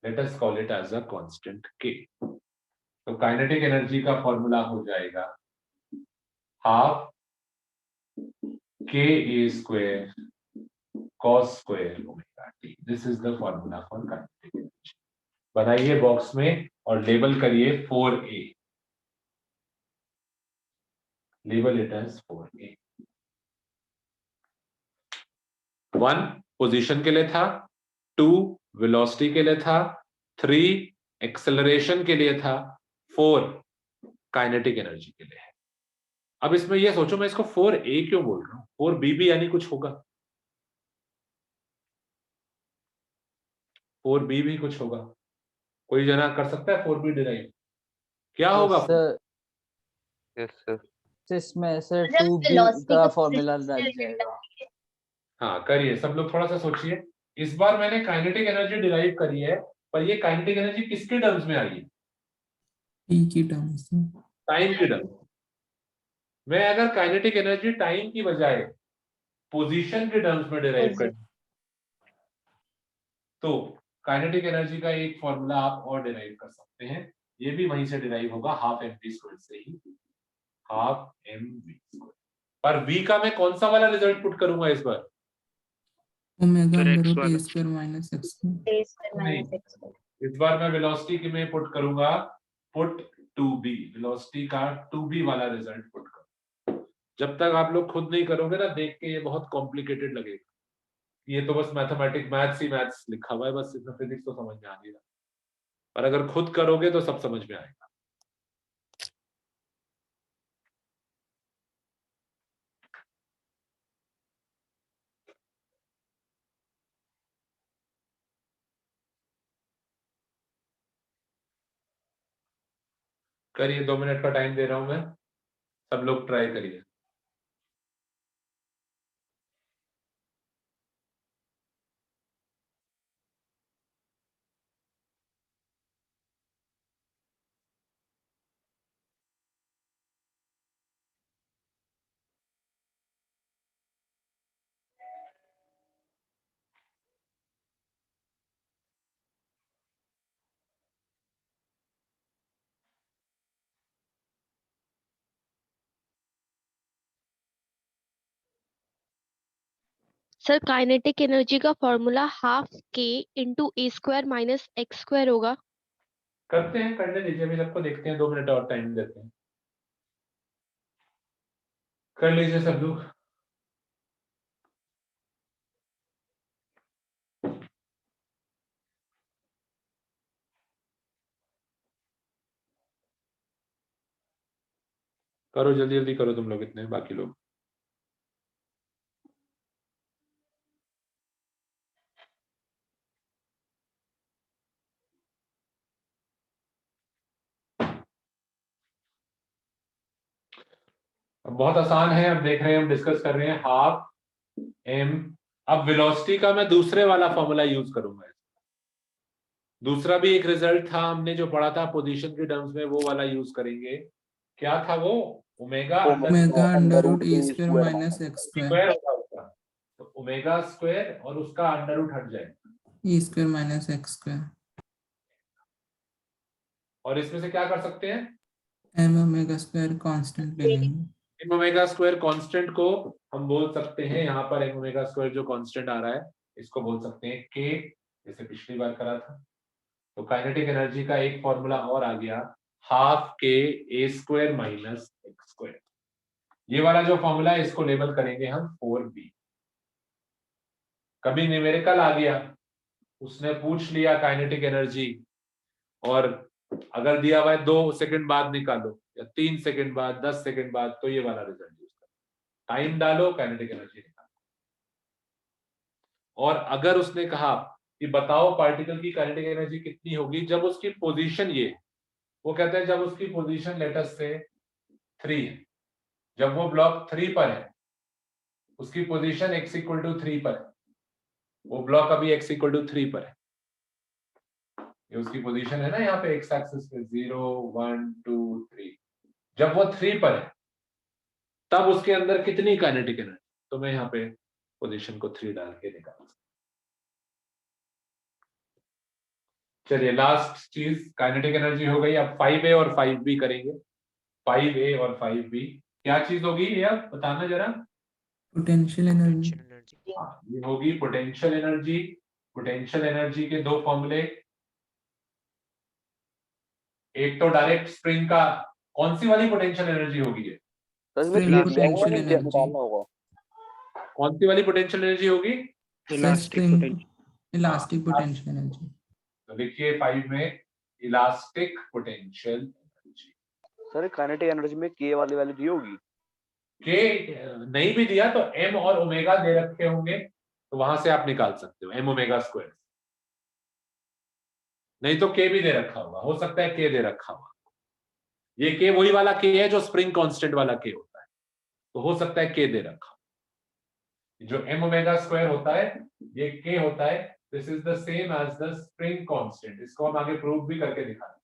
[SPEAKER 1] Let us call it as a constant k. तो काइनेटिक एनर्जी का फॉर्मूला हो जाएगा हाफ के A square cos square omega T. This is the formula for kinetic energy. बनाइए बॉक्स में और लेबल करिए 4a, label it as 4a। 1 position के लिए था, 2 वेलोसिटी के लिए था, 3 एक्सेलरेशन के लिए था, 4 काइनेटिक एनर्जी के लिए है। अब इसमें यह सोचो मैं इसको 4a क्यों बोल रहा हूं, 4b भी यानी कुछ होगा, 4b भी कुछ होगा। कोई जना कर सकता है 4b डिराइव? क्या होगा?
[SPEAKER 2] यस सर, इसमें सर 2b का फॉर्मूला लग जाएगा।
[SPEAKER 1] हाँ करिए, सब लोग थोड़ा सा सोचिए। इस बार मैंने काइनेटिक एनर्जी डिराइव करी है, पर ये काइनेटिक एनर्जी किसके टर्म्स में आई है?
[SPEAKER 4] टी की टर्म्स में,
[SPEAKER 1] टाइम की टर्म्स। मैं अगर काइनेटिक एनर्जी टाइम की बजाय पोजीशन के टर्म्स में डिराइव कर, तो काइनेटिक एनर्जी का एक फॉर्मूला आप और डिराइव कर सकते हैं। ये भी वहीं से डिराइव होगा, हाफ एम वी स्क्वायर से ही, हाफ एम वी स्क्वायर। पर v का मैं कौन सा वाला रिजल्ट पुट करूंगा इस बार?
[SPEAKER 4] ओमेगा
[SPEAKER 6] फिर
[SPEAKER 4] अंडर
[SPEAKER 6] x
[SPEAKER 4] रूट
[SPEAKER 6] वाला।
[SPEAKER 4] ए स्क्वायर माइनस एक्स स्क्वायर।
[SPEAKER 5] ए स्क्वायर माइनस एक्स स्क्वायर।
[SPEAKER 1] इस बार मैं वेलोसिटी के में पुट करूंगा, पुट 2b, वेलोसिटी का 2b वाला रिजल्ट पुट करूंगा। जब तक आप लोग खुद नहीं करोगे ना, देख के ये बहुत कॉम्प्लिकेटेड लगेगा। ये तो बस मैथमेटिक्स, मैथ्स ही मैथ्स लिखा हुआ है, बस इसमें फिजिक्स तो समझ में आ नहीं रहा, पर अगर खुद करोगे तो सब समझ में आएगा। करिए, 2 मिनट का टाइम दे रहा हूं मैं, सब लोग ट्राई करिए।
[SPEAKER 10] सर काइनेटिक एनर्जी का फॉर्मूला हाफ के इंटू ए स्क्वायर माइनस एक्स स्क्वायर होगा।
[SPEAKER 1] करते हैं, करने दीजिए, अभी सबको देखते हैं, 2 मिनट और टाइम देते हैं। कर लीजिए सब लोग। करो जल्दी जल्दी करो तुम लोग, इतने बाकी लोग। अब बहुत आसान है, अब देख रहे हैं, हम डिस्कस कर रहे हैं हाफ एम। अब वेलोसिटी का मैं दूसरे वाला फॉर्मूला यूज करूंगा। दूसरा भी एक रिजल्ट था, हमने जो पढ़ा था पोजीशन के टर्म्स में, वो वाला यूज करेंगे। क्या था वो? Omega
[SPEAKER 4] omega under root A square minus X square.
[SPEAKER 1] Square होगा उसका, तो ओमेगा स्क्वायर और उसका अंडर रूट हट जाएगा,
[SPEAKER 4] ए स्क्वायर माइनस एक्स स्क्वायर।
[SPEAKER 1] और इसमें से क्या कर सकते हैं?
[SPEAKER 4] एम ओमेगा स्क्वायर कांस्टेंट ले लेंगे।
[SPEAKER 1] एम ओमेगा स्क्वायर कांस्टेंट को हम बोल सकते हैं, यहाँ पर एम ओमेगा स्क्वायर जो कांस्टेंट आ रहा है, इसको बोल सकते हैं के, जैसे पिछली बार करा था। तो काइनेटिक एनर्जी का एक फॉर्मूला और आ गया, हाफ के A square minus X square. ये वाला जो फॉर्मूला है, इसको लेबल करेंगे हम 4b। कभी न्यूमेरिकल आ गया, उसने पूछ लिया काइनेटिक एनर्जी, और अगर दिया हुआ है 2 सेकंड बाद निकालो या 3 सेकंड बाद, 10 सेकंड बाद, तो ये वाला रिजल्ट यूज करो, टाइम डालो, काइनेटिक एनर्जी निकालो। और अगर उसने कहा कि बताओ पार्टिकल की काइनेटिक एनर्जी कितनी होगी जब उसकी पोजीशन ये, वो कहते हैं जब उसकी पोजीशन लेटस से 3 है, जब वो ब्लॉक 3 पर है, उसकी पोजीशन x इक्वल टू 3 पर है, वो ब्लॉक अभी x इक्वल टू 3 पर है, ये उसकी पोजीशन है ना यहाँ पे x एक्सिस पे 0 1 2 3, जब वो 3 पर है तब उसके अंदर कितनी काइनेटिक एनर्जी, तो मैं यहाँ पे पोजीशन को 3 डाल के निकाल सकता। चलिए लास्ट चीज काइनेटिक एनर्जी हो गई, अब 5a और 5b करेंगे। 5a और 5b क्या चीज होगी ये आप बताना जरा।
[SPEAKER 4] Potential energy.
[SPEAKER 1] ये होगी पोटेंशियल एनर्जी। पोटेंशियल एनर्जी के दो फॉर्मूले, एक तो डायरेक्ट स्प्रिंग का, कौन सी वाली पोटेंशियल एनर्जी होगी ये,
[SPEAKER 4] पोटेंशियल एनर्जी।
[SPEAKER 1] कौन सी वाली पोटेंशियल एनर्जी होगी,
[SPEAKER 4] इलास्टिक पोटेंशियल एनर्जी।
[SPEAKER 1] तो लिखिए 5 में elastic potential energy.
[SPEAKER 9] Sir kinetic energy में के वाली वैल्यू दी होगी,
[SPEAKER 1] के नहीं भी दिया तो m और ओमेगा दे रखे होंगे, तो वहां से आप निकाल सकते हो m ओमेगा स्क्वायर, नहीं तो k भी दे रखा होगा, हो सकता है k दे रखा हुआ, ये k वही वाला k है जो स्प्रिंग कांस्टेंट वाला k होता है, तो हो सकता है k दे रखा, जो m ओमेगा स्क्वायर होता है ये k होता है, this is the same as the spring constant, इसको हम आगे प्रूव भी करके दिखाएंगे।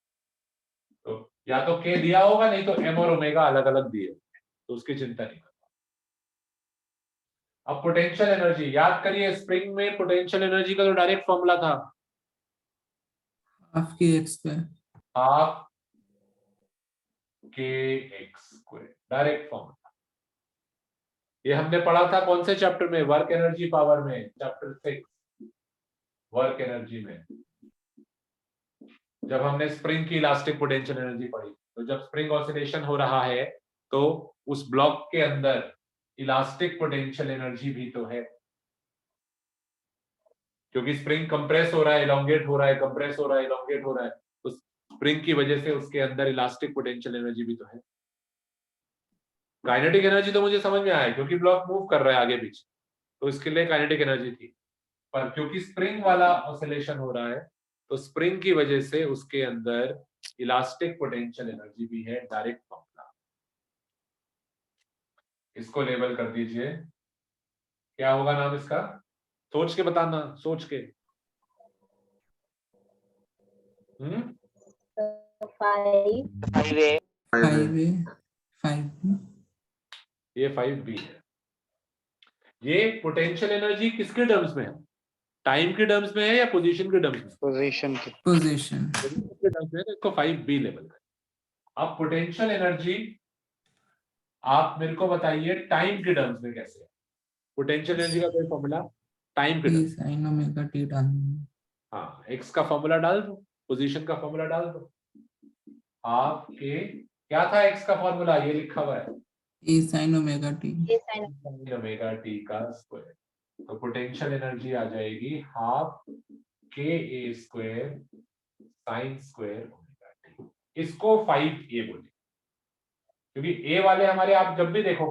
[SPEAKER 1] तो या तो k दिया होगा, नहीं तो m और ओमेगा अलग अलग दिए, तो उसकी चिंता नहीं करना। अब पोटेंशियल एनर्जी याद करिए, स्प्रिंग में पोटेंशियल एनर्जी का तो डायरेक्ट फॉर्मूला था
[SPEAKER 4] हाफ के एक्स स्क्वायर,
[SPEAKER 1] हाफ के एक्स स्क्वायर, डायरेक्ट फॉर्मूला। ये हमने पढ़ा था कौन से चैप्टर में, वर्क एनर्जी पावर में, चैप्टर 6 वर्क एनर्जी में, जब हमने स्प्रिंग की इलास्टिक पोटेंशियल एनर्जी पढ़ी। तो जब स्प्रिंग ऑसिलेशन हो रहा है तो उस ब्लॉक के अंदर इलास्टिक पोटेंशियल एनर्जी भी तो है, क्योंकि स्प्रिंग कंप्रेस हो रहा है, इलोंगेट हो रहा है, कंप्रेस हो रहा है, इलोंगेट हो रहा है, तो स्प्रिंग की वजह से उसके अंदर इलास्टिक पोटेंशियल एनर्जी भी तो है। काइनेटिक एनर्जी तो मुझे समझ में आया, क्योंकि ब्लॉक मूव कर रहा है आगे पीछे, तो इसके लिए काइनेटिक एनर्जी थी, पर क्योंकि स्प्रिंग वाला ऑसिलेशन हो रहा है तो स्प्रिंग की वजह से उसके अंदर इलास्टिक पोटेंशियल एनर्जी भी है, डायरेक्ट फॉर्मूला। इसको लेबल कर दीजिए, क्या होगा नाम इसका, सोच के बताना, सोच के।
[SPEAKER 4] 5
[SPEAKER 1] ये 5b है। ये पोटेंशियल एनर्जी किसके टर्म्स में है, टाइम के टर्म्स में है या पोजीशन के टर्म्स में,
[SPEAKER 6] पोजीशन के
[SPEAKER 1] टर्म्स में, इसको 5b लेवल कर। अब पोटेंशियल एनर्जी आप मेरे को बताइए टाइम के टर्म्स में कैसे है, पोटेंशियल एनर्जी का कोई फॉर्मूला टाइम के टर्म्स,
[SPEAKER 4] sin ओमेगा t डालना।
[SPEAKER 1] हाँ, x का फॉर्मूला डाल दो, पोजीशन का फॉर्मूला डाल दो, आपके क्या था x का फॉर्मूला, ये लिखा हुआ है
[SPEAKER 4] a sin omega t,
[SPEAKER 1] sin omega t का स्क्वायर, तो पोटेंशियल एनर्जी आ जाएगी हाफ के A square sine square omega T. इसको 5a बोलिए, क्योंकि a वाले हमारे आप जब भी देखो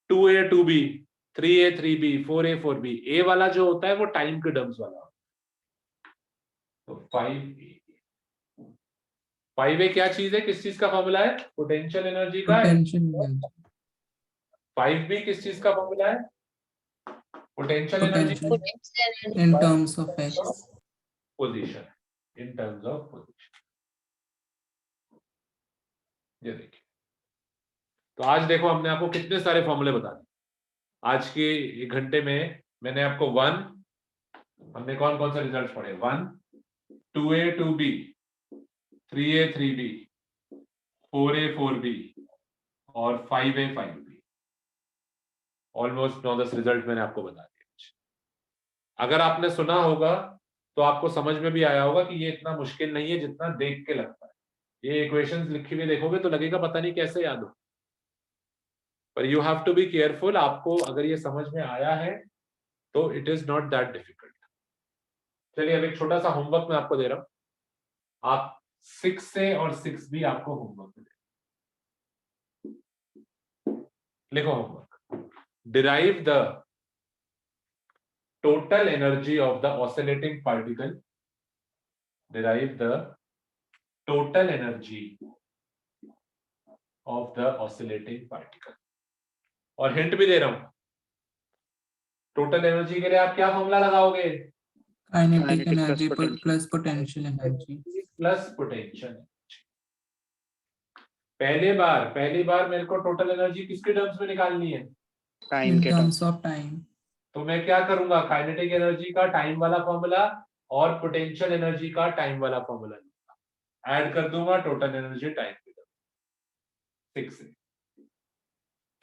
[SPEAKER 1] 2a 2b 3a 3b 4a 4b, a वाला जो होता है वो टाइम के टर्म्स वाला होता है, तो 5a। 5a क्या चीज है, किस चीज का फॉर्मूला है, पोटेंशियल एनर्जी का। 5b किस चीज का फॉर्मूला है, potential energy
[SPEAKER 4] in terms of x,
[SPEAKER 1] position, in terms of position. ये देखिए, तो आज देखो हमने आपको कितने सारे फॉर्मूले बता दिए। आज के 1 घंटे में मैंने आपको हमने कौन कौन से रिजल्ट पढ़े, 1 2a 2b 3a 3b 4a 4b और 5a 5b, ऑलमोस्ट 9-10 रिजल्ट मैंने आपको बता दिए। अगर आपने सुना होगा तो आपको समझ में भी आया होगा कि ये इतना मुश्किल नहीं है जितना देख के लगता है। ये इक्वेशंस लिखी हुई देखोगे तो लगेगा पता नहीं कैसे याद हो, पर you have to be careful. आपको अगर ये समझ में आया है तो it is not that difficult. चलिए अब एक छोटा सा होमवर्क मैं आपको दे रहा हूं, आप 6A और 6B आपको होमवर्क दे, लिखो homework, derive the total energy of the oscillating particle, derive the total energy of the oscillating particle. और हिंट भी दे रहा हूं, टोटल एनर्जी के लिए आप क्या फॉर्मूला लगाओगे?
[SPEAKER 4] Kinetic energy plus potential energy
[SPEAKER 1] plus potential energy. पहली बार मेरे को टोटल एनर्जी किसके टर्म्स में निकालनी है?
[SPEAKER 6] टाइम के
[SPEAKER 4] टर्म्स ऑफ टाइम।
[SPEAKER 1] तो मैं क्या करूंगा, काइनेटिक एनर्जी का टाइम वाला फॉर्मूला और पोटेंशियल एनर्जी का टाइम वाला फॉर्मूला लूंगा, ऐड कर दूंगा टोटल एनर्जी टाइम के टर्म 6 से।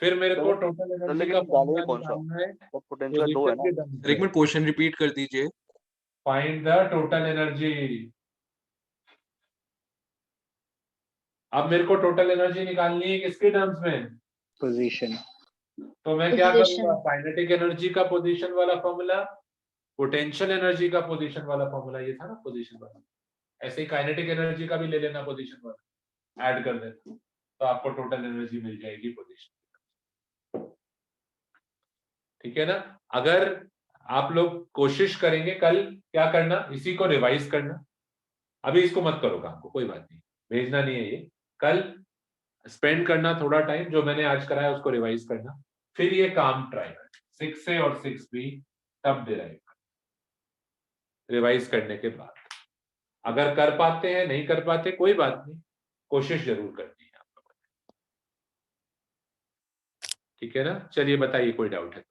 [SPEAKER 1] फिर मेरे को टोटल एनर्जी का फॉर्मूला निकालना है,
[SPEAKER 9] पोटेंशियल 2 है ना।
[SPEAKER 7] एक मिनट क्वेश्चन रिपीट कर दीजिए।
[SPEAKER 1] Find the total energy. अब मेरे को टोटल एनर्जी निकालनी है किसके टर्म्स में?
[SPEAKER 6] पोजीशन।
[SPEAKER 1] तो मैं क्या करूंगा, काइनेटिक एनर्जी का पोजीशन वाला फॉर्मूला, पोटेंशियल एनर्जी का पोजीशन वाला फॉर्मूला, ये था ना पोजीशन वाला, ऐसे ही काइनेटिक एनर्जी का भी ले लेना पोजीशन वाला, ऐड कर देना, तो आपको टोटल एनर्जी मिल जाएगी पोजीशन। ठीक है ना? अगर आप लोग कोशिश करेंगे कल क्या करना, इसी को रिवाइज करना, अभी इसको मत करो काम को, कोई बात नहीं, भेजना नहीं है ये, कल स्पेंड करना थोड़ा टाइम, जो मैंने आज कराया उसको रिवाइज करना, फिर ये काम ट्राई करना 6 से और 6B तब डिराइव करना रिवाइज करने के बाद। अगर कर पाते हैं, नहीं कर पाते कोई बात नहीं, कोशिश जरूर करनी है आप लोगों ने। ठीक है ना? चलिए बताइए, कोई डाउट है?